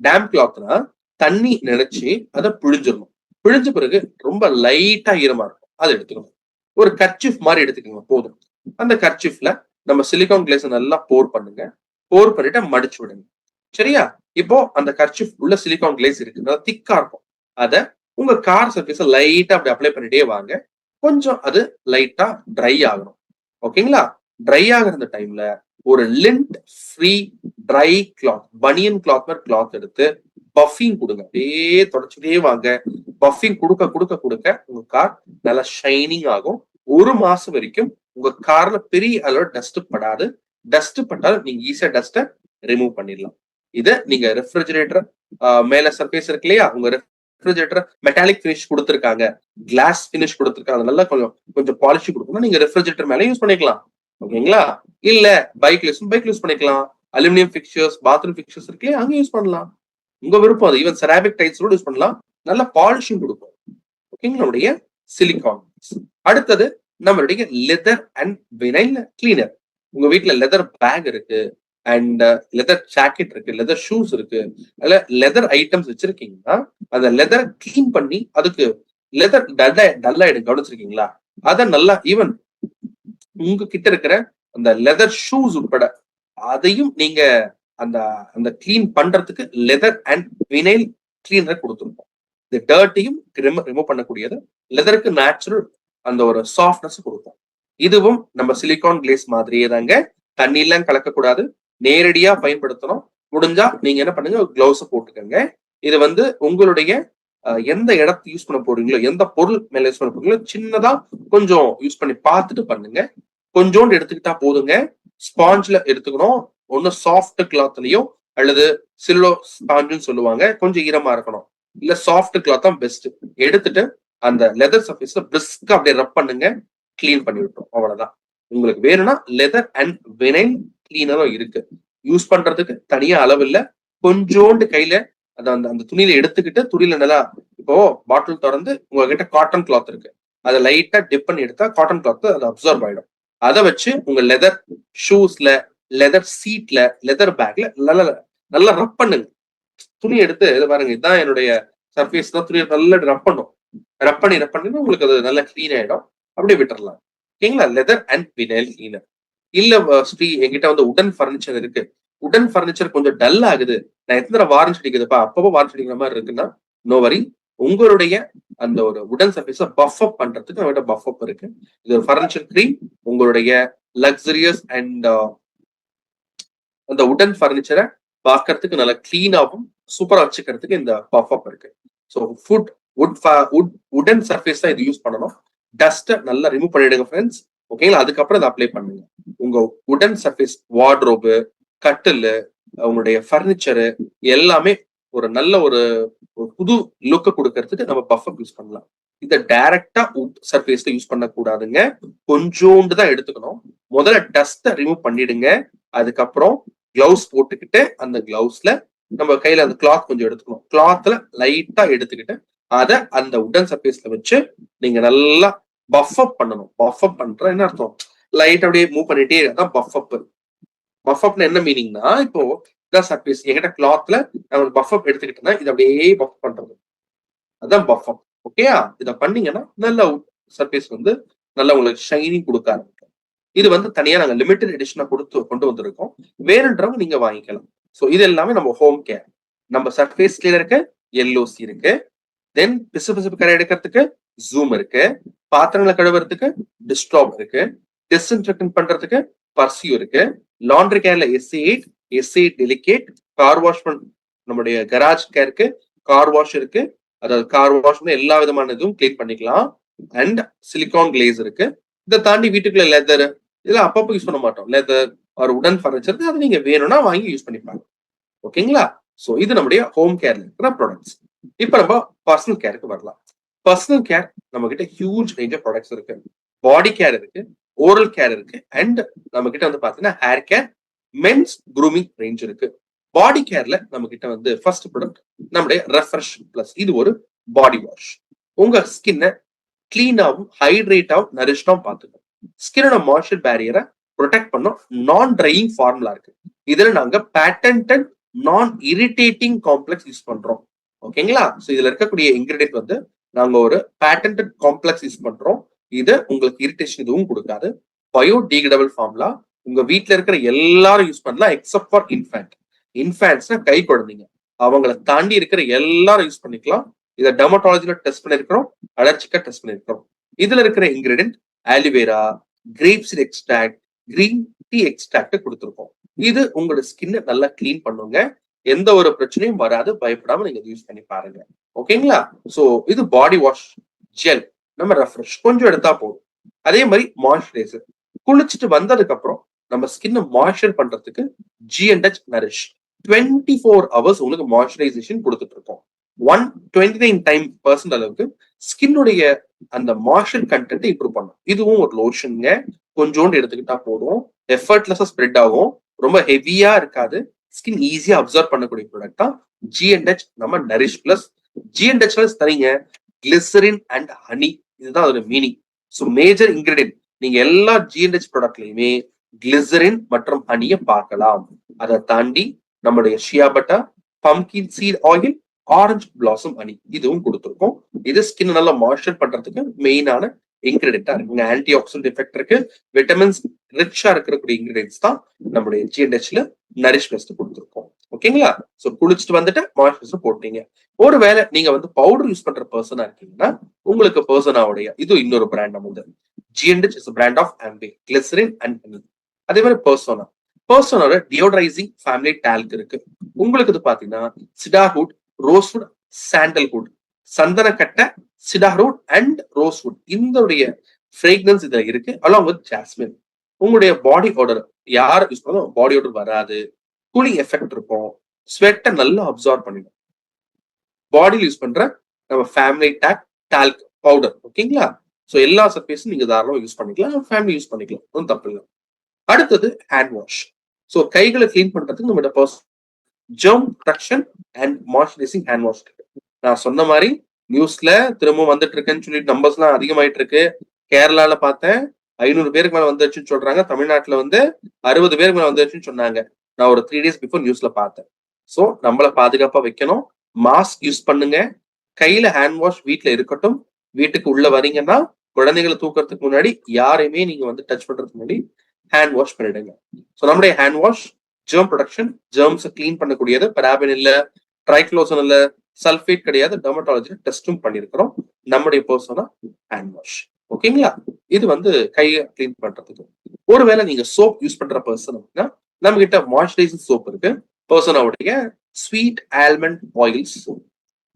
டேம்ப் கிளாத்னா தண்ணி நினைச்சு அதை பிழிஞ்சிடணும். பிழிஞ்ச பிறகு ரொம்ப லைட்டா ஈரமா இருக்கும், அதை எடுத்துக்கணும். ஒரு கர்ச்சிஃப் மாதிரி எடுத்துக்கோங்க போதும். அந்த கர்ச்சிஃப்ல நம்ம சிலிகான் கிளேஸ் நல்லா போர் பண்ணுங்க. போர் பண்ணிட்டு மடிச்சு விடுங்க. சரியா? இப்போ அந்த கர்ச்சிஃப் உள்ள சிலிகான் கிளேஸ் இருக்கு, நல்லா திக்கா இருக்கும். அதை உங்க கார் சர்ஃபேஸ லைட்டா அப்படி அப்ளை பண்ணிட்டே வாங்க. கொஞ்சம் அது லைட்டா ட்ரை ஆகணும். ஓகேங்களா? ட்ரை ஆகிற அந்த டைம்ல ஒரு லிண்ட் ஃப்ரீ ட்ரை கிளாத், பனியன் கிளாத் மாதிரி கிளாத் எடுத்து பஃபிங் கொடுங்க. அப்படியே தொடச்சுட்டே வாங்க. பஃபிங் கொடுக்க கொடுக்க கொடுக்க உங்க கார் நல்லா ஷைனிங் ஆகும். 1 மாசம் வரைக்கும் உங்க கார்ல பெரிய அளவு டஸ்ட் படாது. டஸ்ட் பட்டாலும் நீங்க ஈஸியா டஸ்ட்டை ரிமூவ் பண்ணிடலாம். இதை நீங்க ரெஃப்ரிஜரேட்டர் மேல சர்ஃபேஸ் இருக்கு இல்லையா, உங்க ரெஃப்ரிஜரேட்டர் மெட்டாலிக் பினிஷ் கொடுத்துருக்காங்க, கிளாஸ் பினிஷ் கொடுத்துருக்காங்க, நல்லா கொஞ்சம் பாலிஷ் கொடுக்கணும், நீங்க ரெஃப்ரிஜரேட்டர் மேல யூஸ் பண்ணிக்கலாம். ஓகேங்களா? இல்ல பைக் யூஸ் பண்ணிக்கலாம். அலுமினியம் பிக்சர்ஸ், பாத்ரூம் பிக்சர்ஸ் இருக்கு, அங்க யூஸ் பண்ணலாம். உங்க விருப்பம் அது. ஈவன் செராமிக் டைல்ஸ் கூட யூஸ் பண்ணலாம், நல்ல பாலிஷிங் கொடுக்கும். ஓகேங்களா? நம்மளுடைய சிலிகான். அடுத்தது நம்மளுடைய லெதர் அண்ட் வினைல் கிளீனர். உங்க வீட்டுல லெதர் பேக் இருக்கு, அண்ட் லெதர் ஜாக்கெட் இருக்கு, லெதர் ஷூஸ் இருக்கு, அதுல லெதர் ஐட்டம்ஸ் வச்சிருக்கீங்கன்னா அந்த லெதர் கிளீன் பண்ணி, அதுக்கு லெதர் டல் ஆயிடும், கவனிச்சிருக்கீங்களா? அத நல்லா ஈவன் உங்க கிட்ட இருக்கிற அந்த லெதர் ஷூஸ் உட்பட அதையும் நீங்க அந்த அந்த கிளீன் பண்றதுக்கு லெதர் அண்ட் வினைல் கிளீனர் கொடுத்துருப்போம். இந்த டர்ட்டையும் ரிமூவ் பண்ணக்கூடியது, லெதருக்கு நேச்சுரல் அந்த ஒரு சாஃப்ட்னஸ் கொடுப்போம். இதுவும் நம்ம சிலிகான் கிளேஸ் மாதிரியே தாங்க, தண்ணியெல்லாம் கலக்கக்கூடாது, நேரடியா பயன்படுத்தணும். முடிஞ்சா நீங்க என்ன பண்ணுங்க, கிளவுஸ் போட்டுக்கோங்க. இது வந்து உங்களுடைய எந்த இடத்த யூஸ் பண்ண போறீங்களோ, எந்த பொருள் மேல யூஸ் பண்ண போறீங்களோ, சின்னதா கொஞ்சம் யூஸ் பண்ணி பார்த்துட்டு பண்ணுங்க. கொஞ்சோண்டு எடுத்துக்கிட்டா போதுங்க. ஸ்பாஞ்ச்ல எடுத்துக்கணும், ஒன்னு சாஃப்ட் கிளாத்லயும் அல்லது சில்லோ ஸ்பாஞ்சுன்னு சொல்லுவாங்க, கொஞ்சம் ஈரமா இருக்கணும். இல்ல சாஃப்ட் கிளாத் தான் பெஸ்ட். எடுத்துட்டு அந்த லெதர் சர்ஃபேஸ்ல பிரிஸ்கா அப்படியே ரப் பண்ணுங்க, கிளீன் பண்ணி விட்டோம். அவ்வளவுதான். உங்களுக்கு வேணும்னா லெதர் அண்ட் வினைல் கிளீனரும் இருக்கு, யூஸ் பண்றதுக்கு தனியா அளவு இல்ல. கொஞ்சோண்டு கையில அந்த துணியில எடுத்துக்கிட்டு, துணியில நல்லா இப்போ பாட்டில் திறந்து உங்ககிட்ட காட்டன் கிளாத் இருக்கு, அதை லைட்டா டிப் பண்ணி எடுத்தா காட்டன் கிளாத் அது அப்சர்வ் ஆயிடும். அதை வச்சு உங்க லெதர் ஷூஸ்ல, லெதர் சீட்ல, லெதர் பேக்ல நல்லா நல்லா ரப் பண்ணுங்க. துணி எடுத்து இதை பாருங்க, இதுதான் என்னுடைய சர்ஃபேஸ் தான், துணியை நல்லா ரப் பண்ணும். ரப் பண்ணி உங்களுக்கு அது நல்லா கிளீன் ஆயிடும். அப்படியே விட்டுறலாம். ஓகேங்களா? Leather and vinyl cleaner. இல்ல ஸ்ரீ, என்கிட்ட வந்து உடன் பர்னிச்சர் இருக்கு, உடன் பர்னிச்சர் கொஞ்சம் டல் ஆகுது, நான் எத்தனை வாரண்டி அடிக்குதுப்பா, அப்பப்போ வாரண்டி அடிக்கிற மாதிரி இருக்குன்னா, நோ வரி. உங்களுடைய அந்த ஒரு உடன் சர்ஃபேஸ பஃப் அப் பண்றதுக்கு நம்மகிட்ட பஃப் அப் இருக்கு. இது ஒரு பர்னிச்சர் கிரீம். உங்களுடைய லக்ஸரியஸ் அண்ட் அந்த உடன் பர்னிச்சரை பார்க்கறதுக்கு நல்லா கிளீனாகவும் சூப்பரா வச்சுக்கிறதுக்கு இந்த பஃப் அப் இருக்கு. ஸோ உடன் சர்ஃபேஸ் தான் இது யூஸ் பண்ணணும். டஸ்ட்டை நல்லா ரிமூவ் பண்ணிடுங்க ஃப்ரெண்ட்ஸ். ஓகேங்களா? அதுக்கப்புறம் இதை அப்ளை பண்ணுங்க. உங்க உடன் சர்ஃபேஸ், வார்ட்ரோபு, கட்டில், உங்களுடைய பர்னிச்சரு எல்லாமே ஒரு நல்ல ஒரு புது லுக்கை கொடுக்கறதுக்கு நம்ம பஃப் அப் யூஸ் பண்ணலாம். இதை டைரக்டா சர்ஃபேஸ்ல யூஸ் பண்ணக்கூடாதுங்க, கொஞ்சோண்டு தான் எடுத்துக்கணும். முதல்ல டஸ்ட்டை ரிமூவ் பண்ணிடுங்க. அதுக்கப்புறம் கிளவுஸ் போட்டுக்கிட்டு அந்த கிளவுஸ்ல நம்ம கையில அந்த கிளாத் கொஞ்சம் எடுத்துக்கணும். கிளாத்ல லைட்டா எடுத்துக்கிட்டு அதை அந்த உடன் சர்ஃபேஸ்ல வச்சு நீங்க நல்லா பஃப் அப் பண்ணணும். பஃப் அப் பண்ற என்ன அர்த்தம், லைட் அப்படியே மூவ் பண்ணிட்டே அதான் பஃப் அப். பஃப் அப்னா என்ன மீனிங்னா, இப்போ இதான் சர்ஃபேஸ், என்கிட்ட கிளாத்ல நான் பஃப் அப் எடுத்துக்கிட்டேன்னா இது அப்படியே பஃப் பண்றது, அதான் பஃப் அப். ஓகேயா? இதை பண்ணீங்கன்னா நல்ல சர்ஃபேஸ் வந்து நல்லா உங்களுக்கு ஷைனிங் கொடுக்க ஆரம்பிக்கும். இது வந்து தனியா நாங்க லிமிடெட் எடிஷனா கொண்டு வந்திருக்கோம், வேணுன்றவங்க நீங்க வாங்கிக்கலாம். ஸோ இது எல்லாமே நம்ம ஹோம் கேர். நம்ம சர்ஃபேஸ் கிளீனருக்கு எல்ஓசி இருக்கு, தென் பிசு கரை எடுக்கிறதுக்கு ஜூம் இருக்கு, பாத்திரங்களை கழுவுறதுக்கு டிஸ்ட்ராப் இருக்கு, டிஸ்இன்ஃபெக்டன் பண்றதுக்கு பர்சியூ இருக்கு, லாண்ட்ரி கேர்ல SA8 டெலிகேட், கார் வாஷ் நம்முடைய கராஜ் கேருக்கு கார் வாஷ் இருக்கு. அதாவது கார் வாஷ் எல்லா விதமான இதுவும் கிளீன் பண்ணிக்கலாம். அண்ட் சிலிகான் கிளேஸ் இருக்கு. இதை தாண்டி வீட்டுக்குள்ள லெதர், இதுல அப்பப்போ யூஸ் பண்ண மாட்டோம். லெதர் ஒரு உடன் ஃபர்னிச்சர் அது நீங்க வேணும்னா வாங்கி யூஸ் பண்ணிப்பாங்க. ஓகேங்களா? சோ இது நம்முடைய ஹோம் கேர்ல இருக்கிற ப்ராடக்ட்ஸ். இப்ப நம்ம பர்சனல் கேருக்கு வரலாம். பர்சனல் கேர் நம்ம கிட்ட ஹியூஜ் ரேஞ்ச் ஆஃப் ப்ராடக்ட்ஸ் இருக்கு. பாடி கேர் இருக்கு, ஓரல் கேர் இருக்கு, அண்ட் நம்ம கிட்ட வந்து பாத்தீங்கன்னா hair care, men's grooming range இருக்கு. பாடி கேர்ல நம்ம கிட்ட வந்து ஃபர்ஸ்ட் ப்ராடக்ட் நம்முடைய ரெஃப்ரெஷ் பிளஸ். இது ஒரு பாடி வாஷ். உங்க ஸ்கின்னை கிளீனாவும் ஹைட்ரேட்டாவும் நரிஷ்டாவும் பார்த்துக்கணும். ஸ்கின்னோட மாய்ஸ்சர் பேரியரை ப்ரொடெக்ட் பண்ணும் நான் ட்ரையிங் ஃபார்முலா இருக்கு. இதுல நாங்க பேட்டன்ட் நான் இரிட்டேட்டிங் காம்ப்ளெக்ஸ் யூஸ் பண்றோம். ஓகேங்களா? சோ இதுல இருக்கக்கூடிய இன்கிரிடியன்ட் வந்து நாங்க ஒரு பேட்டன்ட் காம்ப்ளெக்ஸ் யூஸ் பண்றோம். இது உங்களுக்கு இரிட்டேஷன் எதுவும் கொடுக்காது. Biodegradable formula. உங்க வீட்டுல இருக்கிற எல்லாரும் யூஸ் பண்ணலாம் எக்ஸப்ட் ஃபார் இன்ஃபேன்ட். இன்ஃபேன்ட்ஸ்னா கை குழந்தைங்க, அவங்களை தாண்டி இருக்கிற எல்லாரும் யூஸ் பண்ணிக்கலாம். இதை டெர்மட்டாலஜில டெஸ்ட் பண்ணிருக்கிறோம், அலர்ஜிக்கா டெஸ்ட் பண்ணிருக்கிறோம். இதுல இருக்கிற ingredient aloe vera, grape seed extract, green tea extract கொடுத்துருக்கோம். இது உங்களோட ஸ்கின்னை நல்லா கிளீன் பண்ணுங்க, எந்த ஒரு பிரச்சனையும் வராது. பயப்படாம நீங்க யூஸ் பண்ணி பாருங்க. ஓகேங்களா? சோ இது பாடி வாஷ் ஜெல். நம்ம ரெஃப்ரெஷ் கொஞ்சம் எடுத்தா போதும். அதே மாதிரி மாய்ஸ்சரைசர். குளிச்சுட்டு வந்ததுக்கு அப்புறம் நம்ம ஸ்கின்னை மாய்ஸ்சர் பண்றதுக்கு G&H நரிஷ் 24 hours உங்களுக்கு மாய்ஸ்சரைசேஷன் கொடுத்துட்டு இருக்கோம். 129% அளவுக்கு ஸ்கின்னுடைய அந்த மாய்ஸ்சர் கண்டென்ட் இம்ப்ரூவ் பண்ணும். இதுவும் ஒரு லோஷனுங்க. கொஞ்சோண்டு எடுத்துக்கிட்டா போதும், எஃபர்ட்லெஸ்ஸா ஸ்ப்ரெட் ஆகும், ரொம்ப ஹெவியா இருக்காது, ஸ்கின் ஈஸியா அப்சர்வ் பண்ணக்கூடிய ப்ராடக்ட் தான் G&H நம்ம நரிஷ் பிளஸ். G&H தரீங்க கிளிசரின் அண்ட் ஹனி. இதுதான் அதோட மீனிங். ஸோ மேஜர் இன்கிரிடியன்ட் நீங்க எல்லா G&H ப்ராடக்ட்லயுமே கிளிசரின் மற்றும் ஹனியை பார்க்கலாம். அதை தாண்டி நம்முடைய ஷியா butter, pumpkin seed oil, orange blossom honey இதுவும் கொடுத்துருக்கோம். இது ஸ்கின் நல்லா மாய்ஸ்சர் பண்றதுக்கு மெயினான இன்கிரிடியன்டா இருக்குங்க. ஆன்டி ஆக்சிடென்ட் எஃபெக்ட் இருக்கு, விட்டமின்ஸ் ரிச்சா இருக்கக்கூடிய இன்கிரிடியன்ஸ் தான் நம்முடைய G&Hல நரிஷ் பிளஸ் கொடுத்துருக்கோம். ஓகேங்களா? சோ குளிச்சுட்டு வந்துட்டு மாய்ஸ்சரைசர் போட்டீங்க. ஒருவேளை நீங்க வந்து பவுடர் யூஸ் பண்ற பர்சனா இருக்கீங்கன்னா உங்களுக்கு பர்சனாவுடைய இது இன்னொரு பிராண்ட் நம்ம G&H is brand of Amway, glycerin and honey. அதே மாதிரி பர்சனோட டியோடரைசிங் ஃபேமிலி டால்க் இருக்கு. உங்களுக்கு இது பாத்தீங்கன்னா சிடார்வுட், ரோஸ்வுட், சாண்டல்வுட், சந்தனக்கட்டை, சிடார்வுட் அண்ட் ரோஸ்வுட் இந்த ஃப்ரேக்ரன்ஸ் இதுல இருக்கு, அலாங் வித் ஜாஸ்மின். உங்களுடைய பாடி ஆர்டர் யார் யூஸ் பண்ணாலும் பாடி ஆர்டர் வராது, கூலிங் எஃபெக்ட் இருக்கும், ஸ்வெட்டை நல்லா அப்சார்ப் பண்ணிடும். பாடியில் யூஸ் பண்ற நம்ம ஃபேமிலி டால்க் பவுடர். ஓகேங்களா? சோ எல்லா சர்ஃபேஸும் நீங்க தாராளமா யூஸ் பண்ணிக்கலாம், ஃபேமிலி யூஸ் பண்ணிக்கலாம், ஒன்றும் தப்பு இல்லை. அடுத்தது ஹேண்ட் வாஷ். சோ கைகளை கிளீன் பண்றதுக்கு நம்ம germ protection and moisturising hand wash இருக்கு. நான் சொன்ன மாதிரி நியூஸ்ல திரும்ப வந்துட்டு இருக்குன்னு சொல்லிட்டு நம்பர்ஸ் எல்லாம் அதிகமாயிட்டு இருக்கு. கேரளால பார்த்தேன் 500 பேருக்கு மேல வந்துருச்சுன்னு சொல்றாங்க. தமிழ்நாட்டுல வந்து 60 பேருக்கு மேல வந்துருச்சுன்னு சொன்னாங்க. நான் ஒரு 3 days பிஃபோர் நியூஸ்ல பார்த்தேன். சோ நம்மள பாதுகாப்பா வைக்கணும், மாஸ்க் யூஸ் பண்ணுங்க, கையில ஹேண்ட் வாஷ் வீட்டுல இருக்கட்டும். வீட்டுக்கு உள்ள வரீங்கன்னா குழந்தைகளை தூக்கறதுக்கு முன்னாடி யாரையுமே நீங்க வந்து டச் பண்றதுக்கு முன்னாடி ஹேண்ட் வாஷ் பண்ணிடுங்க. சோ நம்முடைய hand wash germ protection, germs clean பண்ணக்கூடியது, பராபன் இல்ல, ட்ரைக்ளோசன் இல்ல, சல்ஃபேட் கிடையாது, டெர்மட்டாலஜி டெஸ்டும் பண்ணிருக்கிறோம். நம்முடைய பர்சனா ஹேண்ட் வாஷ். ஓகேங்களா? இது வந்து கையை கிளீன் பண்றதுக்கு. ஒருவேளை நீங்க சோப் யூஸ் பண்ற பர்சன் அப்படின்னா நம்ம கிட்ட மாய்ஸ்சரைசிங் சோப் இருக்கு. பர்சனாவுடைய ஸ்வீட் ஆல்மண்ட் ஆயில் சோப்,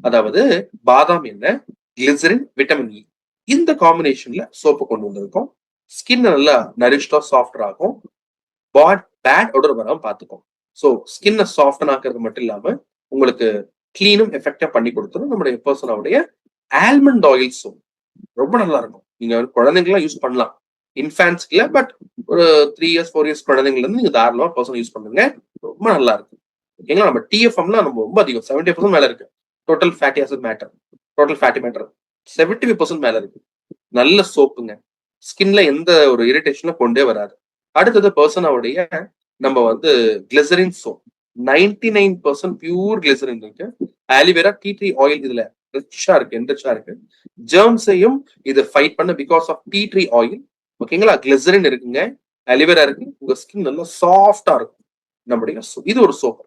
அதாவது பாதாம் எண்ணெய், கிளிசரின், விட்டமின் இ இந்த காம்பினேஷன்ல சோப்பு கொண்டு வந்திருக்கோம். ஸ்கின் நல்லா நரிஷ்டா சாஃப்டர் ஆகும், பேட் ஆர்டர் வராம பாத்துக்கும். ஸோ ஸ்கின்னை சாஃப்டன் ஆக்குறது மட்டும் இல்லாம உங்களுக்கு கிளீனும் எஃபெக்டா பண்ணி கொடுத்துரும். நம்முடைய பர்சனாவுடைய ஆல்மண்ட் ஆயில் சோப் ரொம்ப நல்லா இருக்கும். நீங்க குழந்தைங்கலாம் யூஸ் பண்ணலாம், இன்ஃபேன்ஸ்க்கு இல்ல, பட் ஒரு 3 years 4 years குழந்தைங்கல இருந்து நீங்க தாராளமா பர்சன் யூஸ் பண்ணுங்க, ரொம்ப நல்லா இருக்கும். ஓகேங்களா? நம்ம TFMலாம் நம்ம ரொம்ப அதிகம், 70% மேல இருக்கு. Total fatty acid matter, total fatty matter 75% மேல இருக்கு. நல்ல சோப்புங்க, ஸ்கின்ல எந்த ஒரு இரிட்டேஷனும் கொண்டே வராது. அடுத்தது பர்சனாவுடைய நம்ம வந்து கிளிசரின் சோப், 99% பியூர் கிளிசரின் இருக்கு. ஆலிவேரா, டீ ட்ரீ ஆயில் இதுல ரிச்சா இருக்கு. ஜெர்ம்ஸையும் இது ஃபைட் பண்ண because of tea tree oil. ஓகேங்களா? கிளிசரின் இருக்குங்க, ஆலிவேரா இருக்கு, உங்க ஸ்கின் நல்லா சாஃப்டா இருக்கும். நம்முடைய இது ஒரு சோப்.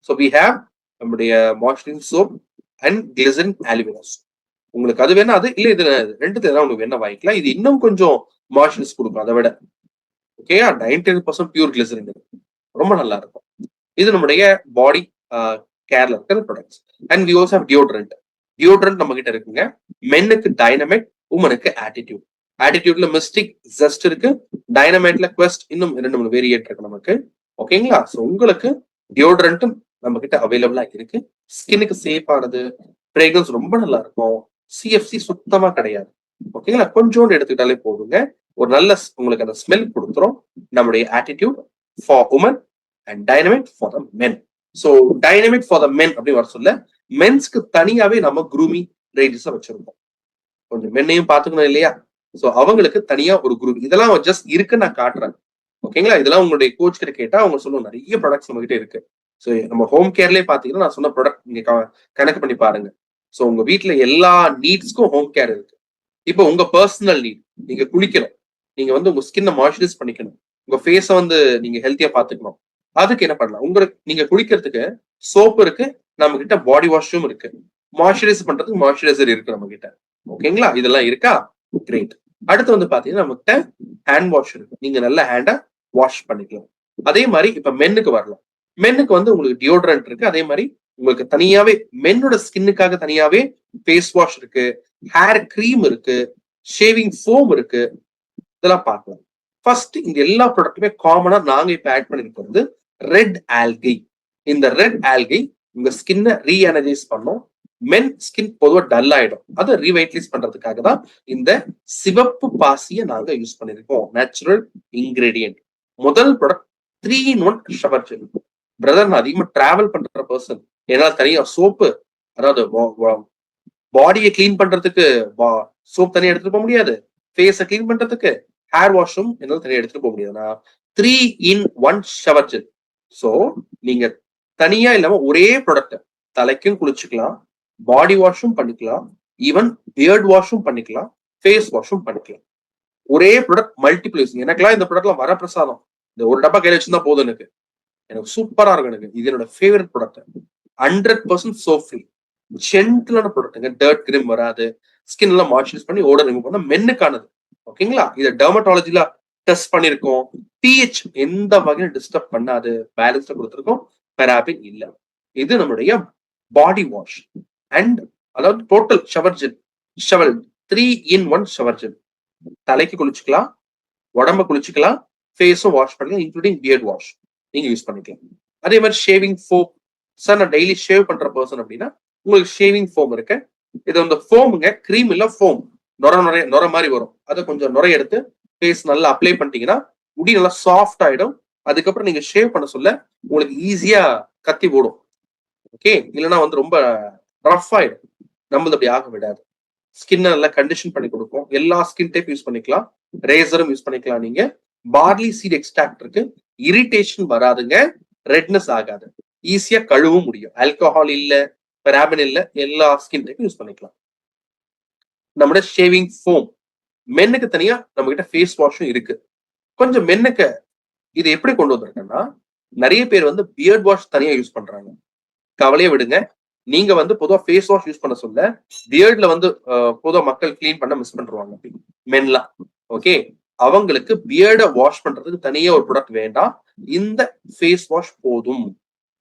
ஸோ வி ஹேவ் நம்முடைய moisturizing soap and glycerin aloe vera soap. உங்களுக்கு அது வேணா அது இல்ல, இது ரெண்டுத்துல தான் உங்களுக்கு வேணா வாங்கிக்கலாம். இது இன்னும் கொஞ்சம் மாய்ஸ்சரைஸ் கொடுக்கும் அதை விட. ஓகே, 99% பியூர் கிளிசரின் ரொம்ப நல்லா இருக்கும். இது நம்முடைய பாடி கேர்ல இருக்கிற products. And we also have deodorant நம்ம கிட்ட இருக்குங்க. மென்னுக்கு டைனமிக், உமனுக்கு ஆட்டிடியூட். ஆட்டிடியூட்ல மிஸ்டிக் ஜஸ்ட் இருக்கு, டைனமைட்ல குவெஸ்ட், இன்னும் 2-3 வேரியேட் இருக்கு நமக்கு. ஓகேங்களா? ஸோ உங்களுக்கு டியோட்ரண்ட்டும் நம்ம கிட்ட அவைலபிளா இருக்கு. ஸ்கின்னுக்கு சேஃப் ஆனது, ஃப்ரேக்ரன்ஸ் ரொம்ப நல்லா இருக்கும், சிஎஃப்சி சுத்தமா கிடையாது. ஓகேங்களா? கொஞ்சோண்டு எடுத்துக்கிட்டாலே போதுங்க, ஒரு நல்ல உங்களுக்கு அந்த ஸ்மெல் கொடுத்துரும். நம்முடைய attitude for women and dynamic for the men. So dynamic for the men அப்படின்னு வர சொல்ல மென்ஸ்க்கு தனியாவே நம்ம குரூமிங் ரேஞ்சஸ் வச்சிருக்கோம். கொஞ்சம் மென்னையும் பாத்துக்கணும் இல்லையா? சோ அவங்களுக்கு தனியா ஒரு குரூப், இதெல்லாம் ஜஸ்ட் இருக்கு நான் காட்டுறேன். ஓகேங்களா? இதெல்லாம் உங்களுடைய கோச் கிட்ட கேட்டா அவங்க சொல்லுவோம், நிறைய ப்ராடக்ட்ஸ் நம்ம கிட்ட இருக்கு. சோ நம்ம ஹோம் கேர்லயே பாத்தீங்கன்னா நான் சொன்ன ப்ராடக்ட் நீங்க கணக்கு பண்ணி பாருங்க. சோ உங்க வீட்டுல எல்லா நீட்ஸ்க்கும் ஹோம் கேர் இருக்கு. இப்போ உங்க பர்சனல் நீட், நீங்க குளிக்கணும், நீங்க வந்து உங்க ஸ்கின்னை மாய்ஸ்சரைஸ் பண்ணிக்கணும், உங்க ஃபேஸ வந்து நீங்க ஹெல்த்தியா பாத்துக்கணும். அதுக்கு என்ன பண்ணலாம்? உங்களுக்கு நீங்க குளிக்கிறதுக்கு சோப்பு இருக்கு, நம்ம கிட்ட பாடி வாஷும் இருக்கு. மாய்ஸ்சரைஸ் பண்றதுக்கு மாய்ஸ்சரைசர் இருக்கு நம்ம கிட்ட. ஓகேங்களா? இதெல்லாம் இருக்கா? கிரேட். அடுத்து வந்து பாத்தீங்கன்னா நம்மகிட்ட ஹேண்ட் வாஷ் இருக்கு, நீங்க நல்ல ஹேண்ட வாஷ் பண்ணிக்கலாம். அதே மாதிரி இப்ப மென்னுக்கு வரலாம். மென்னுக்கு வந்து உங்களுக்கு டியோட்ரண்ட் இருக்கு, அதே மாதிரி உங்களுக்கு தனியாவே மென்னோட ஸ்கின்னுக்காக தனியாவே ஃபேஸ் வாஷ் இருக்கு, ஹேர் கிரீம் இருக்கு, ஷேவிங் ஃபோம் இருக்கு. இதெல்லாம் பார்க்கலாம். ஃபர்ஸ்ட் இந்த எல்லா ப்ராடக்ட்டுமே காமனா நாங்க இப்ப ஆட் பண்ணிருக்கிறது ரெட் ஆல்கை. இந்த ரெட் ஆல்கை உங்க ஸ்கின்னை ரீஎனர்ஜைஸ் பண்ணும். மென் ஸ்கின் பொதுவா டல் ஆயிடும், அதை ரீவைட்டலைஸ் பண்றதுக்காக தான் இந்த சிவப்பு பாசியை நாங்க யூஸ் பண்ணிருக்கோம். Natural ingredient. முதல் product 3-in-1 shower gel. Brother, நான் அதிகமா டிராவல் பண்ற பர்சன், ஏன்னா தனியா சோப்பு, அதாவது பாடியை கிளீன் பண்றதுக்கு சோப் தனியா எடுத்துட்டு போக முடியாது, ஃபேஸை கிளீன் பண்றதுக்கு ஹேர் வாஷும் என்னால தனியா எடுத்துட்டு போக முடியாதுன்னா 3-in-1 ஷவர் ஜெல். சோ நீங்க தனியா இல்லாம ஒரே ப்ராடக்ட் தலைக்கும் குளிச்சுக்கலாம், பாடி வாஷும் பண்ணிக்கலாம், ஈவன் பியர்ட் வாஷும் பண்ணிக்கலாம், ஃபேஸ் வாஷும் பண்ணிக்கலாம். ஒரே ப்ராடக்ட் மல்டிபிள் யூஸ். எனக்குலாம் இந்த ப்ராடக்ட்லாம் வரப்பிரசாதம். இந்த ஒரு டப்பா கையில வச்சிருந்தா போதும், எனக்கு சூப்பரா இருக்கும். எனக்கு இது என்னோட ஃபேவரட் ப்ராடக்ட். 100% சோப் ஃப்ரீ, ஜென்டிலான ப்ராடக்ட்ங்க. டர்ட் கிரீம் வராது, ஸ்கின் எல்லாம் மாய்ஸ்சரைஸ் பண்ணி ஓடர் ரிமூவ் பண்ண மென்னுக்கானது. ஓகேங்களா? இதை டெர்மட்டாலஜில டெஸ்ட் பண்ணிருக்கோம். பிஹெச் எந்த வகையும் டிஸ்டர்ப் பண்ணாது, பேலன்ஸ்ல கொடுத்துருக்கோம், பெராபின் இல்ல. இது நம்மளுடைய பாடி வாஷ் அண்ட் அதாவது total shower gel. Shower 3-in-1 shower gel. தலைக்கு குளிச்சுக்கலாம், உடம்ப குளிச்சுக்கலாம், ஃபேஸும் வாஷ் பண்ணிக்கலாம், இன்க்ளூடிங் பியர்ட் வாஷ் நீங்க யூஸ் பண்ணிக்கலாம். அதே மாதிரி ஷேவிங் ஃபோம். சார் நான் டெய்லி ஷேவ் பண்ற பர்சன் அப்படின்னா உங்களுக்கு ஷேவிங் ஃபோம் இருக்கு. இது வந்து ஃபோமுங்க, கிரீம் இல்ல ஃபோம். நொர மாதிரி வரும், அதை கொஞ்சம் நுரை எடுத்து ஃபேஸ் நல்லா அப்ளை பண்ணிட்டீங்கன்னா முடி நல்லா சாஃப்ட் ஆயிடும். அதுக்கப்புறம் நீங்க ஷேவ் பண்ண சொல்ல உங்களுக்கு ஈஸியா கத்தி போடும். ஓகே, இல்லைன்னா வந்து ரொம்ப ரஃப் ஆயிடும். நம்மளது அப்படி ஆக விடாது. ஸ்கின் நல்லா கண்டிஷன் பண்ணி கொடுக்கும். எல்லா ஸ்கின் டைப் யூஸ் பண்ணிக்கலாம், ரேசரும் யூஸ் பண்ணிக்கலாம். நீங்க பார்லி சீட் எக்ஸ்ட்ராக்ட் இருக்கு, இரிட்டேஷன் வராதுங்க, ரெட்னஸ் ஆகாது, ஈஸியா கழுவும் முடியும். ஆல்கஹால் இல்ல, பெராபின் இல்ல, எல்லா ஸ்கின் டைப் யூஸ் பண்ணிக்கலாம். நம்மளோட ஷேவிங் ஃபோம் மென்னுக்கு தனியா நம்ம கிட்ட ஃபேஸ் வாஷும் இருக்கு. கொஞ்சம் மென்னுக்கு இது எப்படி கொண்டு வந்திருக்கேன்னா, நிறைய பேர் வந்து பியர்ட் வாஷ் தனியா யூஸ் பண்றாங்க. கவலையே விடுங்க, நீங்க வந்து பொதுவா ஃபேஸ் வாஷ் யூஸ் பண்ண சொல்ல பியர்ட்ல வந்து பொதுவா மக்கள் கிளீன் பண்ண மிஸ் பண்றாங்க மென்லாம். ஓகே, அவங்களுக்கு பியர்ட வாஷ் பண்றதுக்கு தனியா ஒரு ப்ராடக்ட் வேண்டாம், இந்த ஃபேஸ் வாஷ் போதும்.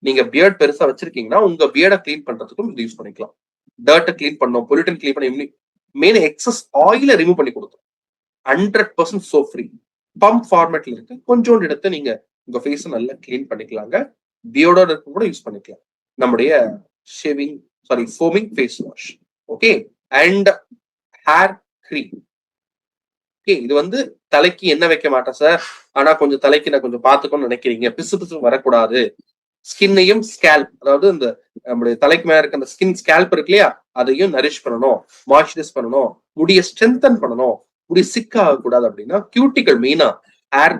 நீங்க பியர்ட் பெருசா வச்சிருக்கீங்கன்னா உங்க பியர்டை கிளீன் பண்றதுக்கும் இது யூஸ் பண்ணிக்கலாம். டர்ட்டை கிளீன் பண்ணோம், பொல்யூட்டன் கிளீன் பண்ணி மெயின் எக்ஸஸ் ஆயில ரிமூவ் பண்ணி கொடுத்தோம். 100% சோப் ஃப்ரீ, பம்ப் ஃபார்மேட்ல இருக்கு. கொஞ்சோண்டு எடுத்து நீங்க உங்க ஃபேஸை நல்லா கிளீன் பண்ணிக்கலாங்க. பியர்டோட இருக்க கூட யூஸ் பண்ணிக்கலாம். நம்முடைய shaving foaming face wash. Okay, and hair cream. Okay, இது வந்து தலைக்கு என்ன வைக்க மாட்டேன் சார், ஆனா கொஞ்சம் தலைக்கு நான் கொஞ்சம் பார்த்துக்கணும்னு நினைக்கிறீங்க, பிசு பிசு வரக்கூடாது, ஸ்கின்னையும் ஸ்கேல்ப், அதாவது இந்த நம்மளுடைய தலைக்கு மேல இருக்க அந்த ஸ்கின் ஸ்கேல்ப் இருக்கு இல்லையா, அதையும் நரிஷ் பண்ணணும், மாய்ஸ்சரைஸ் பண்ணணும், முடிய ஸ்ட்ரென்தன் பண்ணணும், முடி சிக் ஆகக்கூடாது அப்படின்னா கியூட்டிக்கல், மெயினா ஹேர்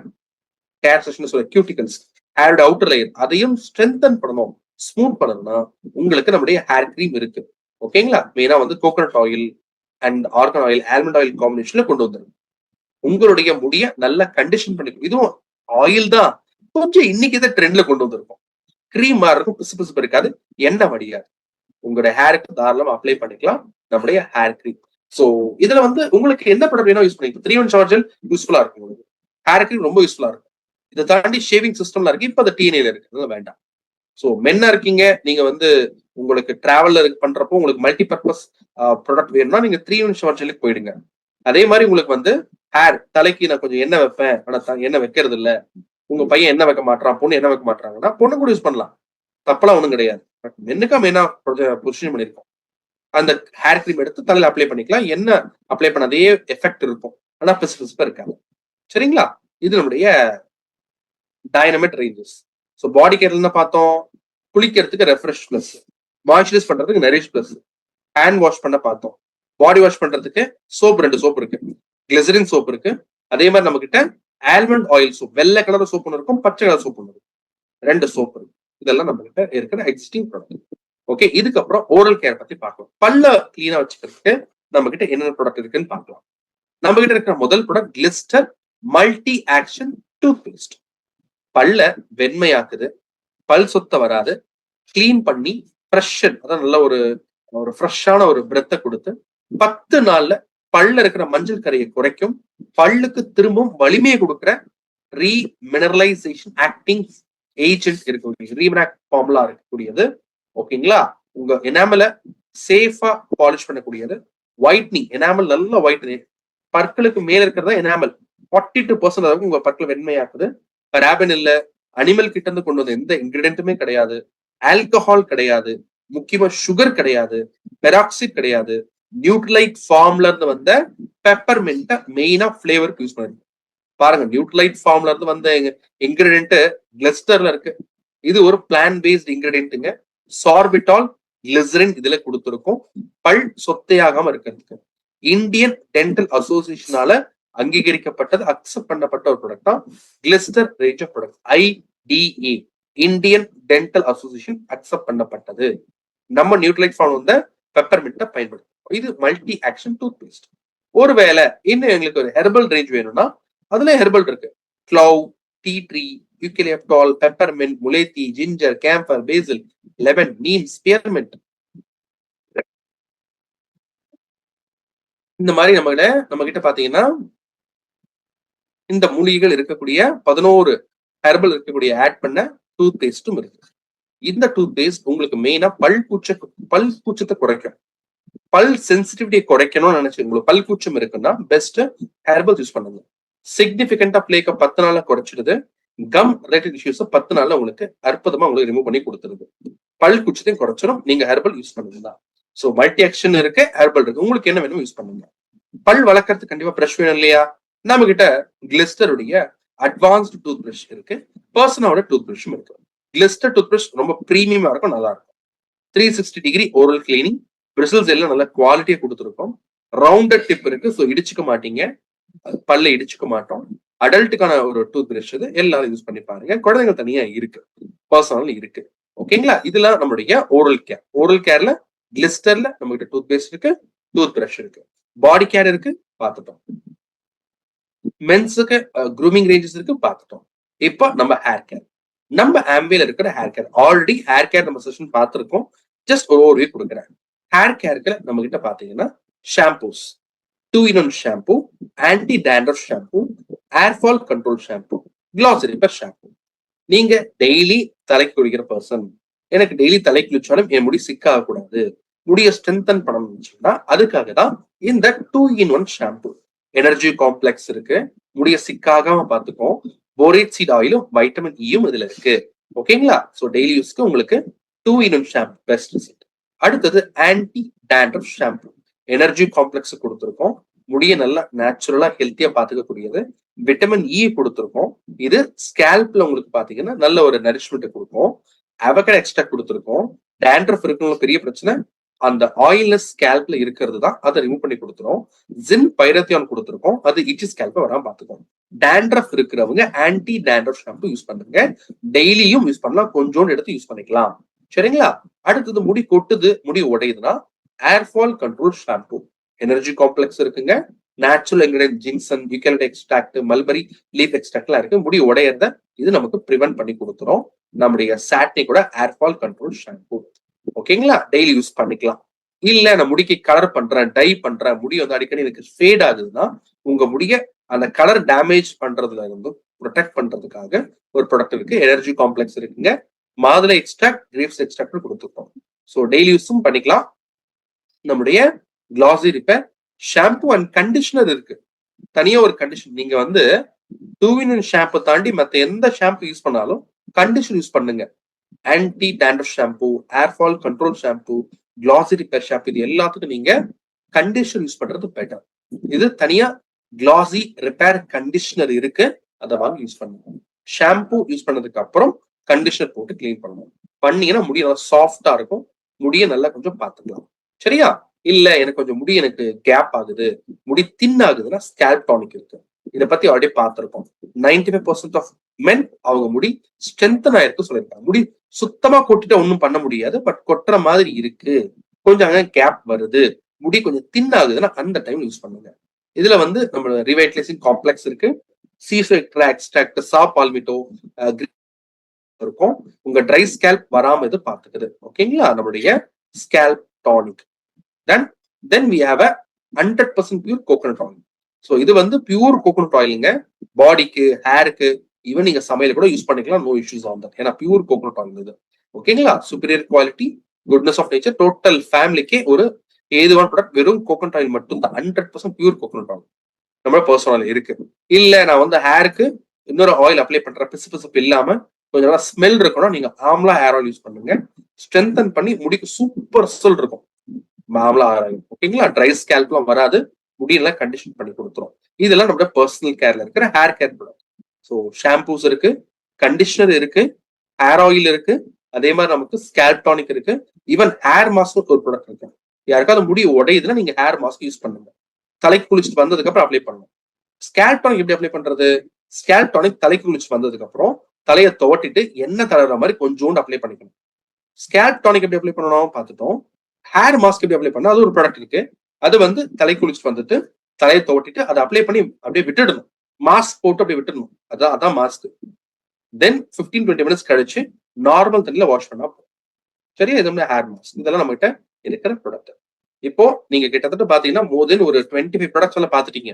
கேர் செஷன் சொல்ல கியூட்டிகல்ஸ், ஹேரோட அவுட்டர் லேயர், அதையும் ஸ்ட்ரென்தன் பண்ணணும், ஸ்மூத் பண்ணணும்னா உங்களுக்கு நம்முடைய ஹேர் கிரீம் இருக்கு. ஓகேங்களா? மெயினா வந்து coconut oil and argan oil, almond oil காம்பினேஷன்ல கொண்டு வந்துடும். உங்களுடைய முடிய நல்ல கண்டிஷன் பண்ணிக்கும். இதுவும் ஆயில் தான், கொஞ்சம் இன்னைக்கு இதை ட்ரெண்ட்ல கொண்டு வந்திருக்கும். கிரீம் மாதிரி இருக்கும், பிசு பிசுப்பு இருக்காது, எண்ணெய் வடியாது. உங்களுடைய ஹேருக்கு தாராளமா அப்ளை பண்ணிக்கலாம் நம்முடைய ஹேர் கிரீம். சோ இதுல வந்து உங்களுக்கு என்ன ப்ராடக்ட் வேணும் யூஸ் பண்ணிக்கலாம். 3-in-1 ஷவர் ஜெல் யூஸ்ஃபுல்லா இருக்கும், உங்களுக்கு ஹேர் கிரீம் ரொம்ப யூஸ்ஃபுல்லா இருக்கும். இதை தாண்டி ஷேவிங் சிஸ்டம்ல இருக்கு, இப்ப அது டிஎன்ஏல இருக்கு, அதெல்லாம் வேண்டாம். சோ மென்னா இருக்கீங்க, நீங்க வந்து உங்களுக்கு டிராவல்ல பண்றப்போ உங்களுக்கு மல்டி பர்பஸ் ப்ராடக்ட் வேணும்னா நீங்க 3-in-1 ஷவர் ஜெல்லுக்கு போயிடுங்க. அதே மாதிரி உங்களுக்கு வந்து ஹேர், தலைக்கு நான் கொஞ்சம் எண்ணெய் வைப்பேன், ஆனா எண்ணெய் வைக்கிறது இல்ல, உங்க பையன் எண்ணெய் வைக்க மாட்டான், பொண்ணு எண்ணெய் வைக்க மாட்டாங்கன்னா பொண்ணு கூட யூஸ் பண்ணலாம், தப்பெல்லாம் ஒண்ணும் கிடையாது. பட் மென்னுக்கா மெயினா பொசிஷன் பண்ணிருக்கோம். அந்த ஹேர் கிரீம் எடுத்து தலையில அப்ளை பண்ணிக்கலாம், எண்ணெய் அப்ளை பண்ண அதே எஃபெக்ட் இருக்கும், ஆனா பிசுபிசுப்பா இருக்காது. சரிங்களா? இது நம்முடைய டைனமிக் ரேஞ்சஸ். ஸோ பாடி கேர்ல என்ன பார்த்தோம்? குளிக்கிறதுக்கு ரெஃப்ரெஷ் பிளஸ், மாய்ஸ்சரைஸ் பண்றதுக்கு நரிஷ் பிளஸ், ஹேண்ட் வாஷ் பண்ண பார்த்தோம். பாடி வாஷ் பண்றதுக்கு சோப், 2 சோப் இருக்கு, கிளிசரின் சோப் இருக்கு. அதே மாதிரி நம்ம கிட்ட ஆல்மண்ட் ஆயில் சோப், வெள்ளை கலர் சோப் ஒன்று இருக்கும், பச்சை கலர் சோப் ஒன்று இருக்கும், 2 சோப் இருக்கு. இதெல்லாம் நம்ம கிட்ட இருக்கிற எக்ஸிஸ்டிங் ப்ராடக்ட். ஓகே, இதுக்கப்புறம் ஓரல் கேர் பத்தி பார்க்கலாம். பல்ல கிளீனா வச்சுக்கிறதுக்கு நம்ம கிட்ட என்னென்ன ப்ராடக்ட் இருக்குன்னு பார்க்கலாம். நம்ம கிட்ட இருக்கிற முதல் product Glister multi action toothpaste. பல்ல வெண்மையாக்குது, பல் சொத்த வராது, கிளீன் பண்ணி ஃப்ரெஷ், அதான் நல்ல ஒரு ஃப்ரெஷ்ஷான ஒரு பிரெத்தை கொடுத்து 10 நாள்ல பல்ல இருக்கிற மஞ்சள் கரையை குறைக்கும், பல்லுக்கு திரும்பவும் வலிமையை கொடுக்குற ரீமினரலைசேஷன் ஆக்டிங் ஏஜென்ட் இருக்கக்கூடிய ரீமினாக் ஃபார்முலா இருக்கக்கூடியது. ஓகேங்களா? உங்க எனாமல சேஃபா பாலிஷ் பண்ணக்கூடியது. ஒயிட்னிங், எனாமல் நல்ல ஒயிட்னிங், பற்களுக்கு மேல இருக்கிறதா எனாமல் 42% அளவுக்கு உங்க பற்களை வெண்மையாக்குது. ராபின் இல்ல, அனிமல் கிட்ட இருந்து கொண்டு வந்த எந்த இன்கிரிடியன்ட்டுமே கிடையாது, ஆல்கஹால் கிடையாது, முக்கியமா சுகர் கிடையாது, பெராக்சிட் கிடையாது, நியூட்ரலைட் ஃபார்ம்ல இருந்து வந்த பெப்பர்மென்ட் மெயினா ஃபிளேவருக்கு யூஸ் பண்ணுது. பாருங்க, நியூட்ரலைட் ஃபார்ம்ல இருந்து வந்த இன்கிரிடியன்ட் கிளிஸ்டர்ல இருக்கு. இது ஒரு பிளான் பேஸ்ட் இன்கிரிடியன்ட்டுங்க. சார்பிட்டால், கிளிசரின் இதுல கொடுத்துருக்கோம், பல் சொத்தையாகாம இருக்கிறதுக்கு. இந்தியன் டென்டல் அசோசியேஷனால அங்கீகரிக்கப்பட்டது, அக்செப்ட் பண்ணப்பட்ட ஒரு ப்ராடக்ட் தான் Glister range of product. IDA, Indian dental association accept பண்ணப்பட்டது. நம்ம நியூட்ரலைட் ஃபார்ம் வந்த பெப்பர்மெண்ட்டை பயன்படுத்தும். இது மல்டி ஆக்ஷன் டூத் பேஸ்ட். ஒருவேளை இன்னும் எங்களுக்கு ஒரு ஹெர்பல் ரேஞ்ச் வேணும்னா அதுல ஹெர்பல் இருக்கு. Clove, tea tree, eucalyptol, peppermint, mulethi, ginger, camphor, basil, lemon, neem, spearmint, இந்த மாதிரி நம்ம கிட்ட பாத்தீங்கன்னா இந்த மூலிகைகள் இருக்கக்கூடிய 11 ஹெர்பல் இருக்கக்கூடிய ஆட் பண்ண டூத் பேஸ்டும் இருக்கு. இந்த டூத் பேஸ்ட் உங்களுக்கு மெயினா பல் கூச்சத்தை குறைக்கும், பல் சென்சிட்டிவிட்டியை குறைக்கணும்னு நினைச்சு உங்களுக்கு பல் கூச்சம் இருக்குன்னா பெஸ்ட் ஹெர்பல் யூஸ் பண்ணுங்க. சிக்னிபிகண்டா பிளேக்க 10 நாள்ல குறைச்சிடுது, கம் ரிலேட்டட் இஷ்யூஸ் 10 நாள்ல உங்களுக்கு அற்புதமா உங்களுக்கு ரிமூவ் பண்ணி கொடுத்துருது, பல் கூச்சத்தையும் குறைச்சிடும். நீங்க ஹெர்பல் யூஸ் பண்ணுங்க. சோ மல்டி ஆக்ஷன் இருக்கு, ஹெர்பல் இருக்கு, உங்களுக்கு என்ன வேணும் யூஸ் பண்ணுங்க. பல் வளர்க்கறதுக்கு கண்டிப்பா பிரஷ் வேணும் இல்லையா? நம்ம கிட்ட கிளிஸ்டருடைய அட்வான்ஸ்டு டூத் பிரஷ் இருக்கு, பர்சனோட டூத் பிரஷும் இருக்கு. கிளிஸ்டர் டூத் பிரஷ் ரொம்ப பிரீமியமா இருக்கும், நல்லா இருக்கும். 360 டிகிரி ஓரல் கிளீனிங், பிரிசில்ஸ் எல்லாம் நல்ல குவாலிட்டியா கொடுத்துருக்கோம். ரவுண்டட் டிப் இருக்கு, ஸோ இடிச்சுக்க மாட்டீங்க, பல்ல இடிச்சுக்க மாட்டோம். அடல்ட்டுக்கான ஒரு டூத் பிரஷ் இது, எல்லாரும் யூஸ் பண்ணி பாருங்க. குழந்தைங்க தனியா இருக்கு, பர்சனல் இருக்கு. ஓகேங்களா? இதெல்லாம் நம்மளுடைய ஓரல் கேர். ஓரல் கேர்ல கிளிஸ்டர்ல நம்ம கிட்ட டூத் பேஸ்ட் இருக்கு, டூத் பிரஷ் இருக்கு, பாடி கேர் இருக்கு, பார்த்துட்டோம். மென்ஸுக்கு க்ரூமிங் ரேஞ்சஸ் இருக்கு, பார்த்துட்டோம். இப்போ நம்ம ஹேர் கேர், நம்ம ஆம்பில இருக்கிற hair care. Already hair care நம்ம செஷன் பார்த்திருக்கோம், ஜஸ்ட் ஒரு ஓவர்வியூ கொடுக்குறேன். ஹேர் கேருக்கு நம்ம கிட்ட பாத்தீங்கன்னா shampoos, 2-in-1 shampoo, anti dandruff shampoo, hair fall control shampoo, gloss repair shampoo. நீங்க டெய்லி தலைக்கு குளிக்கிற பர்சன், எனக்கு டெய்லி தலை குளிச்சாலும் என் முடி சிக்காக கூடாது, முடிய ஸ்ட்ரென்தன் பண்ணணும்னா அதுக்காக தான் இந்த 2-in-1 ஷாம்பூ. எனர்ஜி காம்ப்ளெக்ஸ் இருக்கு, முடிய சிக்காகாம பார்த்துக்கும். போரேட் சீட் ஆயிலும் வைட்டமின் ஈயும் இதுல இருக்கு. ஓகேங்களா? சோ டெய்லி யூஸ்க்கு உங்களுக்கு 2-in-1 ஷாம்பூ பெஸ்ட் ரிசல்ட். அடுத்தது anti dandruff shampoo, energy complex கொடுத்துருக்கோம், முடிய நல்லா நேச்சுரலா ஹெல்த்தியா பாத்துக்கக்கூடியது. விட்டமின் இ கொடுத்துருக்கோம், இது ஸ்கேல்ப்ல உங்களுக்கு பாத்தீங்கன்னா நல்ல ஒரு நரிஷ்மெண்ட் கொடுக்கும். அவகேடோ எக்ஸ்ட்ராக்ட் கொடுத்துருக்கோம். டேண்ட்ரஃப் இருக்கிறவங்க பெரிய பிரச்சனை அந்த ஆயில்னஸ் ஸ்கேல்ப்ல இருக்கிறது தான், அதை ரிமூவ் பண்ணி கொடுத்துரும். ஜின் பைரத்தியான் கொடுத்துருக்கோம், அது இச்சி ஸ்கேல்ப வராம பாத்துக்கோம். டேண்ட்ரஃப் இருக்கிறவங்க ஆன்டி டேண்ட்ரஃப் ஷாம்பு யூஸ் பண்ணுங்க, டெய்லியும் யூஸ் பண்ணலாம், கொஞ்சோண்டு எடுத்து யூஸ் பண்ணிக்கலாம். சரிங்களா? அடுத்தது முடி கொட்டுது, முடி உடையுதுன்னா hair fall control shampoo, energy complex இருக்குங்க, natural ingredient ginseng, eucalyptus extract, mulberry leaf எக்ஸ்ட்ராக்ட்லாம் இருக்கு. முடி உடையறத இது நமக்கு பிரிவென்ட் பண்ணி கொடுத்துரும். நம்முடைய சாட்னி கூட ஹேர் ஃபால் கண்ட்ரோல் ஷாம்பு. ஓகேங்களா? டெய்லி யூஸ் பண்ணிக்கலாம். இல்ல நான் முடிக்கு கலர் பண்றேன், டை பண்றேன், முடி வந்து அடிக்கடி எனக்கு ஃபேட் ஆகுதுன்னா உங்க முடிய அந்த கலர் டேமேஜ் பண்றதுல இருந்து ப்ரொடெக்ட் பண்றதுக்காக ஒரு ப்ராடக்ட் இருக்கு, எனர்ஜி காம்ப்ளெக்ஸ் இருக்குங்க, மாதுளை எக்ஸ்ட்ராக்ட், கிரேப்ஸ் எக்ஸ்ட்ராக்ட் கொடுத்துருக்கோம். ஸோ டெய்லி யூஸும் பண்ணிக்கலாம். நம்முடைய கிளாசி ரிப்பேர் ஷாம்பு அண்ட் கண்டிஷனர் இருக்கு. தனியா ஒரு கண்டிஷன். நீங்க வந்து 2-in-1 ஷாம்பு தாண்டி மத்த எந்த ஷாம்பு யூஸ் பண்ணாலும் கண்டிஷனர் யூஸ் பண்ணுங்க. Anti dandruff shampoo, hair fall control shampoo, glossy repair shampoo, இது எல்லாத்துக்கும் நீங்க கண்டிஷனர் யூஸ் பண்றது பெட்டர். இது தனியா கிளாசி ரிப்பேர் கண்டிஷனர் இருக்கு, அதை வாங்கி யூஸ் பண்ணுங்க. ஷாம்பு யூஸ் பண்ணதுக்கு அப்புறம் கண்டிஷனர் போட்டு கிளீன் பண்ணணும். பண்ணீங்கன்னா முடி நல்லா சாஃப்டா இருக்கும். முடிய நல்லா கொஞ்சம் பாத்துக்கலாம். சரியா? இல்ல எனக்கு கொஞ்சம் முடி எனக்கு கேப் ஆகுது, முடி தின் ஆகுதுன்னா ஸ்கேல்ப் டானிக் இருக்கு. இதை பத்தி ஆல்ரெடி பார்த்திருக்கோம். 95% ஆஃப் மென் அவங்க முடி ஸ்ட்ரென்தன் ஆயிருக்கு சொல்லியிருக்காங்க. முடி சுத்தமா கொட்டிட்டு ஒன்றும் பண்ண முடியாது, பட் கொட்டுற மாதிரி இருக்கு, கொஞ்சம் அங்க கேப் வருது, முடி கொஞ்சம் தின் ஆகுதுன்னா அந்த டைம் யூஸ் பண்ணுங்க. இதுல வந்து நம்ம ரிவைட்டலைசிங் காம்ப்ளெக்ஸ் இருக்கு, சீஃபெக்ட்ரா எக்ஸ்ட்ராக்ட், சா பால்மிட்டோ இருக்கும். உங்க ட்ரை ஸ்கேல்ப் வராம இது பார்த்துக்குது. ஓகேங்களா? நம்மளுடைய scalp tonic. Then we have a 100% pure coconut oil. So இது வந்து பியூர் கோகோனட் ஆயிலுங்க. பாடிக்கு, ஹேருக்கு, ஈவன் நீங்க சமையல கூட யூஸ் பண்ணிக்கலாம். No issues on that. ஏன்னா பியூர் கோகோனட் ஆயில் இது. ஓகேங்களா? Superior quality, goodness of nature, total ஃபேமிலிக்கே ஒரு ஏதுவான ப்ராடக்ட் வெறும் கோகோனட் ஆயில் மட்டும் தான். 100% பியூர் கோகோனட் ஆயில் நம்ம பர்சனல் இருக்கு. இல்ல நான் வந்து ஹேருக்கு இன்னொரு ஆயில் அப்ளை பண்றேன், பிசு பிசுப்பு இல்லாம கொஞ்சம் நல்லா ஸ்மெல் இருக்கணும், நீங்க ஆம்லா ஹேர் ஆயில் யூஸ் பண்ணுங்க. ஸ்ட்ரென்தன் பண்ணி முடிக்கு சூப்பர் ரிசல்ட் இருக்கும் ஆம்லா ஹேர் ஆயில். ஓகேங்களா? ட்ரை ஸ்கேல்ப்லாம் வராது, முடியெல்லாம் கண்டிஷன் பண்ணி கொடுத்துரும். இதெல்லாம் நம்மளோட பர்சனல் கேர்ல இருக்கிற hair care product. So shampoos இருக்கு, கண்டிஷனர் இருக்கு, ஹேர் ஆயில் இருக்கு, அதே மாதிரி நமக்கு ஸ்கேல்ப் டானிக் இருக்கு, ஈவன் ஹேர் மாஸ்க் ஒரு ப்ராடக்ட் இருக்கு. யாருக்காவது முடி உடையுதுன்னா நீங்க ஹேர் மாஸ்க் யூஸ் பண்ணுங்க. தலைக்கு குளிச்சுட்டு வந்ததுக்கு அப்புறம் அப்ளை பண்ணணும். ஸ்கேல்ப் டானிக் எப்படி அப்ளை பண்றது? ஸ்கேல்ப் டானிக் தலைக்கு குளிச்சுட்டு வந்ததுக்கு அப்புறம் தலையை துவட்டிட்டு எண்ணெய் தடவுற மாதிரி கொஞ்சோண்டு அப்ளை பண்ணிக்கணும். ஸ்கேல்ப் டானிக் எப்படி அப்ளை பண்ணணும் பார்த்துட்டோம். ஹேர் மாஸ்க் எப்படி அப்ளை பண்ணணும், அது ஒரு ப்ராடக்ட் இருக்கு. அது வந்து தலை குளிச்சுட்டு வந்துட்டு தலையை துவட்டிட்டு அதை அப்ளை பண்ணி அப்படியே விட்டுடணும். மாஸ்க் போட்டு அப்படியே விட்டுடணும். அதான் மாஸ்க். தென் 15-20 மினிட்ஸ் கழிச்சு நார்மல் தண்ணியில வாஷ் பண்ணா போதும். சரியா? இது ஹேர் மாஸ்க். இதெல்லாம் நம்ம கிட்ட இருக்கிற ப்ராடக்ட். இப்போ நீங்க கிட்டத்தட்ட பாத்தீங்கன்னா மோர் தென் ஒரு 25 ப்ராடக்ட்ஸ் எல்லாம் பாத்துட்டீங்க.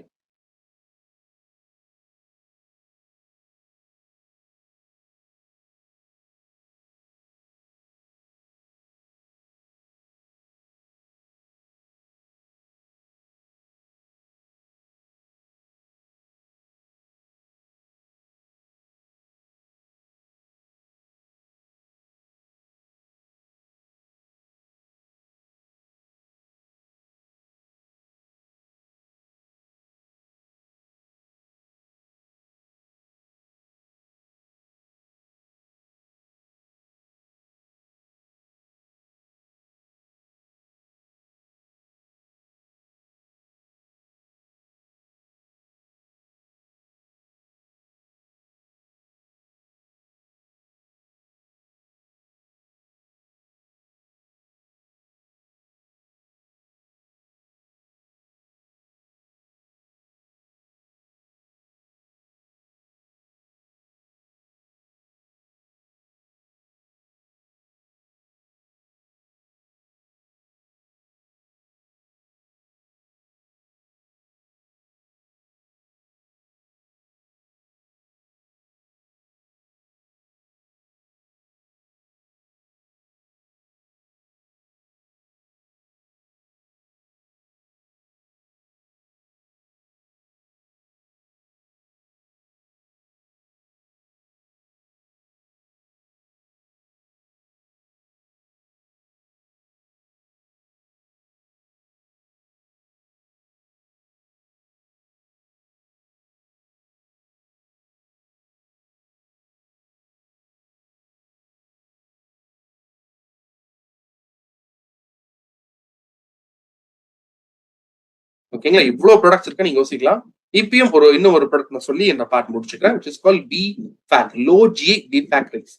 ஓகேங்களா? இவ்வளவு ப்ராடக்ட்ஸ் இருக்கு, நீங்க யோசிக்கலாம். இப்பயும் இன்னும் ஒரு ப்ராடக்ட் நான் சொல்லி என்ன பார்ட் முடிச்சுக்கிறேன். which is called BFAT, low GI BFAT rice.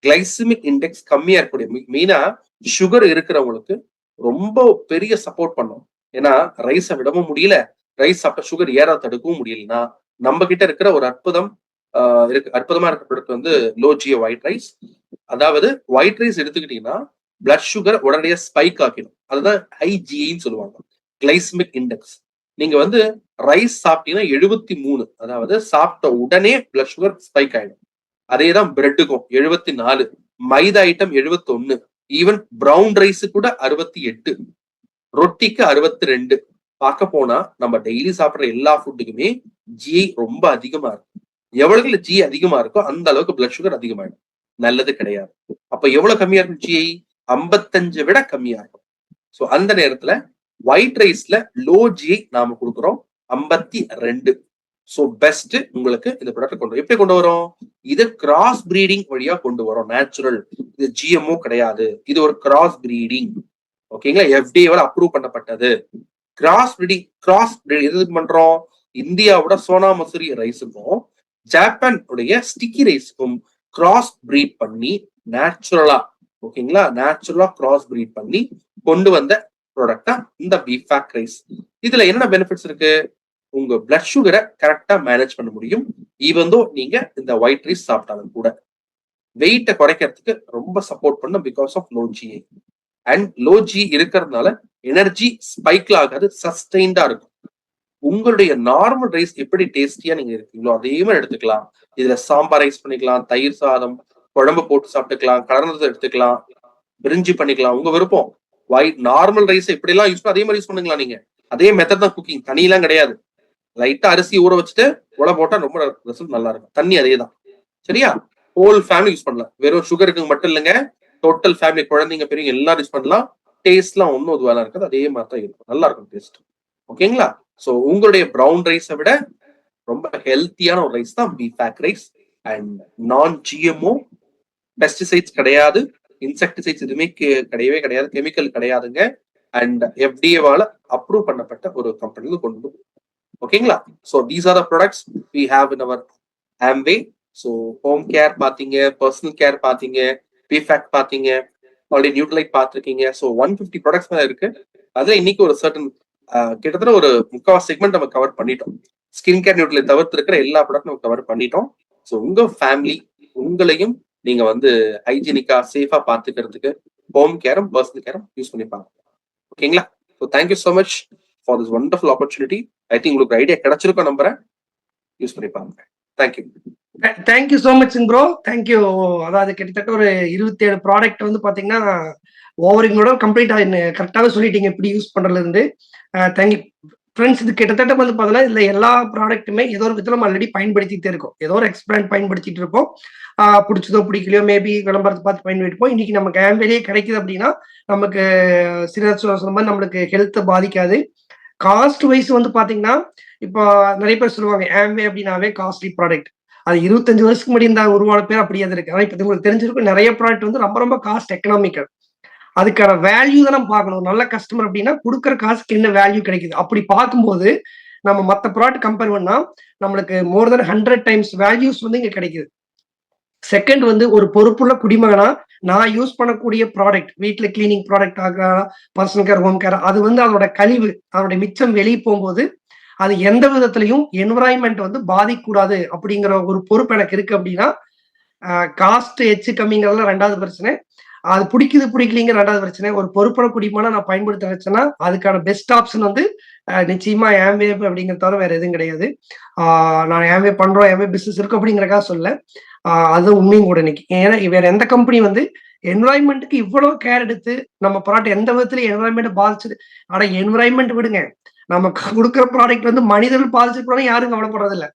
Glycaemic index கம்மியா இருக்கக்கூடிய, மெயினா சுகர் இருக்கிறவங்களுக்கு ரொம்ப பெரிய சப்போர்ட் பண்ணும். ஏன்னா ரைஸை விடவும் முடியல, ரைஸ் சாப்பிட்ட சுகர் ஏற தடுக்கவும் முடியலன்னா நம்ம கிட்ட இருக்கிற ஒரு அற்புதமா இருக்க ப்ராடக்ட் வந்து லோ ஜிஐ ஒயிட் ரைஸ். அதாவது ஒயிட் ரைஸ் எடுத்துக்கிட்டீங்கன்னா பிளட் சுகர் உடனடியாக ஸ்பைக் ஆக்கிடும். அதுதான் ஹை ஜிஐன்னு சொல்லுவாங்க, கிளைசிமிக் இண்டெக்ஸ். நீங்க வந்து ரைஸ் சாப்பிட்டீங்கன்னா 73, அதாவது சாப்பிட்ட உடனே பிளட் சுகர் ஸ்பைக் ஆயிடும். அதேதான் பிரெட்டுக்கும் 74, மைதா ஐட்டம் 71, ஈவன் பிரவுன் ரைஸ் கூட 68, ரொட்டிக்கு 62, பார்க்க போனா நம்ம டெய்லி சாப்பிடுற எல்லா ஃபுட்டுக்குமே ஜிஐ ரொம்ப அதிகமா இருக்கும். எவ்வளவுல ஜி அதிகமா இருக்கோ அந்த அளவுக்கு பிளட் சுகர் அதிகமாயிடும். நல்லது கிடையாது. அப்ப எவ்வளவு கம்மியா இருக்கும் ஜிஐ? 55 விட கம்மியா இருக்கும். சோ அந்த நேரத்துல ஒயிட் ரைஸ்ல லோ ஜிஐ நாம கொடுக்குறோம் 52. சோ பெஸ்ட் உங்களுக்கு இந்த ப்ராடக்ட் கொண்டு எப்படி கொண்டு வரோம்? இது கிராஸ் பிரீடிங் வழியா கொண்டு வரோம். நேச்சுரல், இது ஜிஎம்ஓ கிடையாது, இது ஒரு கிராஸ் பிரீடிங். ஓகேங்களா? எஃப்டிஏவால அப்ரூவ் பண்ணப்பட்டது. கிராஸ் பிரீடிங் எதுக்கு பண்றோம்? இந்தியாவோட சோனா மசூரி ரைஸுக்கும் ஜப்பான் உடைய ஸ்டிக்கி ரைஸுக்கும் கிராஸ் பிரீட் பண்ணி நேச்சுரலா, ஓகேங்களா, நேச்சுரலா கிராஸ் பிரீட் பண்ணி கொண்டு வந்த ப்ராடக்ட் தான் இந்த பிஃபேக் ரைஸ். இதுல என்ன பெனிஃபிட்ஸ் இருக்கு? உங்க பிளட் சுகரை கரெக்டா மேனேஜ் பண்ண முடியும். ஈவன் தோ நீங்க இந்த ஒயிட் ரைஸ் சாப்பிட்டாலும் கூட வெயிட்டை குறைக்கிறதுக்கு ரொம்ப சப்போர்ட் பண்ணும் because of low GI. And low G இருக்கிறதுனால எனர்ஜி ஸ்பைக்ல ஆகாது, சஸ்டெயின்டா இருக்கும். உங்களுடைய நார்மல் ரைஸ் எப்படி டேஸ்டியா நீங்க இருக்கீங்களோ அதே மாதிரி எடுத்துக்கலாம். இதுல சாம்பார் ரைஸ் பண்ணிக்கலாம், தயிர் சாதம், குழம்பு போட்டு சாப்பிட்டுக்கலாம், கலர்னது எடுத்துக்கலாம், பிரிஞ்சி பண்ணிக்கலாம், உங்க விருப்பம். ஒயிட் நார்மல் ரைஸ் எப்படி எல்லாம் யூஸ் பண்ண அதே மாதிரி யூஸ் பண்ணுங்களா. நீங்க அதே மெத்தட் தான் குக்கிங், தனியெல்லாம் கிடையாது. லைட்டா அரிசி ஊற வச்சுட்டு உலை போட்டா ரொம்ப ரிசல்ட் நல்லா இருக்கும். தண்ணி அதே தான், சரியா? ஹோல் ஃபேமிலி யூஸ் பண்ணலாம். வெறும் சுகருக்கு மட்டும் இல்லைங்க, டோட்டல் ஃபேமிலி, குழந்தைங்க பெரிய எல்லாரும் யூஸ் பண்ணலாம். டேஸ்ட்லாம் ஒன்றும் இதுவாக இருக்காது, அதே மாதிரி தான் இருக்கும், நல்லா இருக்கும் டேஸ்ட். ஓகேங்களா? ஸோ உங்களுடைய ப்ரௌன் ரைஸை விட ரொம்ப ஹெல்த்தியான ஒரு ரைஸ் தான் பிஃபேக் ரைஸ். அண்ட் நான் ஜிஎம்ஓ, பெஸ்டிசைட்ஸ் கிடையாது, இன்செக்டிசைட்ஸ் எதுவுமே கிடையவே கிடையாது, கெமிக்கல் கிடையாதுங்க. அண்ட் எஃப்டிஏவால அப்ரூவ் பண்ணப்பட்ட ஒரு கம்பெனில கொண்டு. ஓகேங்களா? So these are the products we have in our Amway. So home care பார்த்தீங்க, பர்சனல் கேர் பார்த்தீங்க, பிஃபேக் பார்த்தீங்க, ஆல்ரெடி நியூட்ரலைட் பார்த்துருக்கீங்க. ஸோ 150 ப்ராடக்ட்ஸ் மேலே இருக்கு. அதுல இன்னைக்கு ஒரு சர்டன் கிட்டத்தட்ட ஒரு 3/4 செக்மெண்ட் நம்ம கவர் பண்ணிட்டோம். ஸ்கின் கேர் நியூட்ரலைட் தவிர்த்து இருக்கிற எல்லா ப்ராடக்ட் நம்ம கவர் பண்ணிட்டோம். ஸோ உங்க ஃபேமிலி, உங்களையும் நீங்க வந்து ஹைஜீனிக்கா சேஃபா பார்த்துக்கிறதுக்கு ஹோம் கேரும் பர்சனல் கேரும் யூஸ் பண்ணிப்பாங்க. ஓகேங்களா? So thank you so much for this wonderful opportunity. I think உங்களுக்கு ஐடியா கிடைச்சிருக்கும் நம்புறேன். யூஸ் பண்ணிப்பாங்க. Thank you. Thank you so much bro, thank you. அதாவது கிட்டத்தட்ட ஒரு 27 ப்ராடக்ட் வந்து பாத்தீங்கன்னா ஓவரிங்கோட கம்ப்ளீட்டா கரெக்டாக சொல்லிட்டீங்க எப்படி யூஸ் பண்றதுல இருந்து. Thank you friends. இது கிட்டத்தட்ட வந்து பாத்தீங்கன்னா இதுல எல்லா ப்ராடக்ட்டுமே ஏதோ ஒரு விதத்துல நம்ம ஆல்ரெடி பயன்படுத்திட்டே இருக்கோம், ஏதோ ஒரு எக்ஸ்பிராண்ட் பயன்படுத்திட்டு இருப்போம். பிடிச்சதோ பிடிக்கலையோ மேபி விளம்பரத்தை பார்த்து பயன்படுத்திப்போம். இன்னைக்கு நமக்கு ஆம்வேலேயே கிடைக்குது அப்படின்னா நமக்கு சொன்ன மாதிரி நம்மளுக்கு ஹெல்த்தை பாதிக்காது. காஸ்ட் வைஸ் வந்து பாத்தீங்கன்னா இப்போ நிறைய பேர் சொல்லுவாங்க ஆம்வே அப்படின்னாவே காஸ்ட்லி ப்ராடக்ட். அது 25 வருஷத்துக்கு முன்னாடி இந்த உருவான பேர் அப்படியே இருக்கு. ஆனா இப்போ உங்களுக்கு தெரிஞ்சிருக்கும் நிறைய ப்ராடக்ட் வந்து ரொம்ப ரொம்ப காஸ்ட் எக்கனாமிக்கல். அதுக்கான வேல்யூ தான் நம்ம பார்க்கணும். நல்ல கஸ்டமர் அப்படின்னா கொடுக்குற காசுக்கு என்ன வேல்யூ கிடைக்குது. அப்படி பார்க்கும்போது நம்ம மற்ற ப்ராடக்ட் கம்பேர் பண்ணா நம்மளுக்கு மோர் தென் 100 டைம்ஸ் வேல்யூஸ் வந்து இங்க கிடைக்குது. செகண்ட் வந்து ஒரு பொறுப்புள்ள குடிமகனா நான் யூஸ் பண்ணக்கூடிய ப்ராடக்ட், வீட்டுல கிளீனிங் ப்ராடக்ட் ஆக, பர்சனல் கேர், ஹோம் கேர், அது வந்து அதோட கழிவு, அதோட மிச்சம் வெளியே போகும்போது அது எந்த விதத்திலையும் என்விரான்மெண்ட் வந்து பாதிக்கக்கூடாது அப்படிங்கிற ஒரு பொறுப்பு எனக்கு இருக்கு. அப்படின்னா காஸ்ட் எச்சு கம்மிங்கிறதுல 2வது பிரச்சனை, அது பிடிக்குது பிடிக்கலிங்கிற 2வது பிரச்சனை. ஒரு பொறுப்புற குடிமகனா நான் பயன்படுத்த வச்சேன்னா அதுக்கான பெஸ்ட் ஆப்ஷன் வந்து நிச்சயமா ஆம்வே அப்படிங்கிற தவிர வேற எதுவும் கிடையாது. நான் ஆம்வே பண்றோம், ஆம்வே பிசினஸ் இருக்கு அப்படிங்கிறக்காக சொல்ல, அது உண்மையும் கூட இன்னைக்கு. ஏன்னா வேற எந்த கம்பெனி வந்து என்விரான்மெண்ட்டுக்கு இவ்வளவு கேர் எடுத்து நம்ம ப்ராடக்ட் எந்த விதத்துல என்விரான்மெண்ட் பாதிச்சுது. ஆனா என்விரான்மெண்ட் விடுங்க, நம்ம கொடுக்குற ப்ராடக்ட் வந்து மனிதர்கள் பாதிச்சிருக்கணும் யாரும் கவலைப்படுறது இல்லை.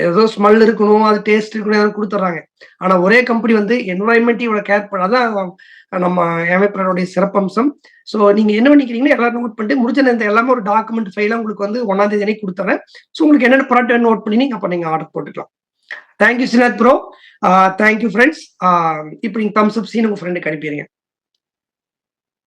ஏதோ ஸ்மெல் இருக்கணும், அது டேஸ்ட் இருக்கணும், யாரும் கொடுத்துட்றாங்க. ஆனா ஒரே கம்பெனி வந்து என்விரான்மெண்ட் இவ்வளவு கேர் பண்ணாதான் நம்ம ஆம்வே சிறப்பம்சம். ஸோ நீங்க என்ன பண்ணிக்கிறீங்கன்னா எல்லாரும் நோட் பண்ணிட்டு முடிஞ்ச நேரத்தை எல்லாமே ஒரு டாக்குமெண்ட் ஃபைலா உங்களுக்கு வந்து 1ஆம் தேதி அன்னைக்கு கொடுத்துறேன். ஸோ உங்களுக்கு என்னென்ன ப்ராடக்ட் நோட் பண்ணி அப்ப நீங்க ஆர்டர் போட்டுக்கலாம். தேங்க்யூ சினாத் ப்ரோ, தேங்க்யூ ஃப்ரெண்ட்ஸ். இப்போ நீங்க தம்ஸ் அப் சீன் உங்க ஃப்ரெண்டுக்கு அனுப்பிடுங்க.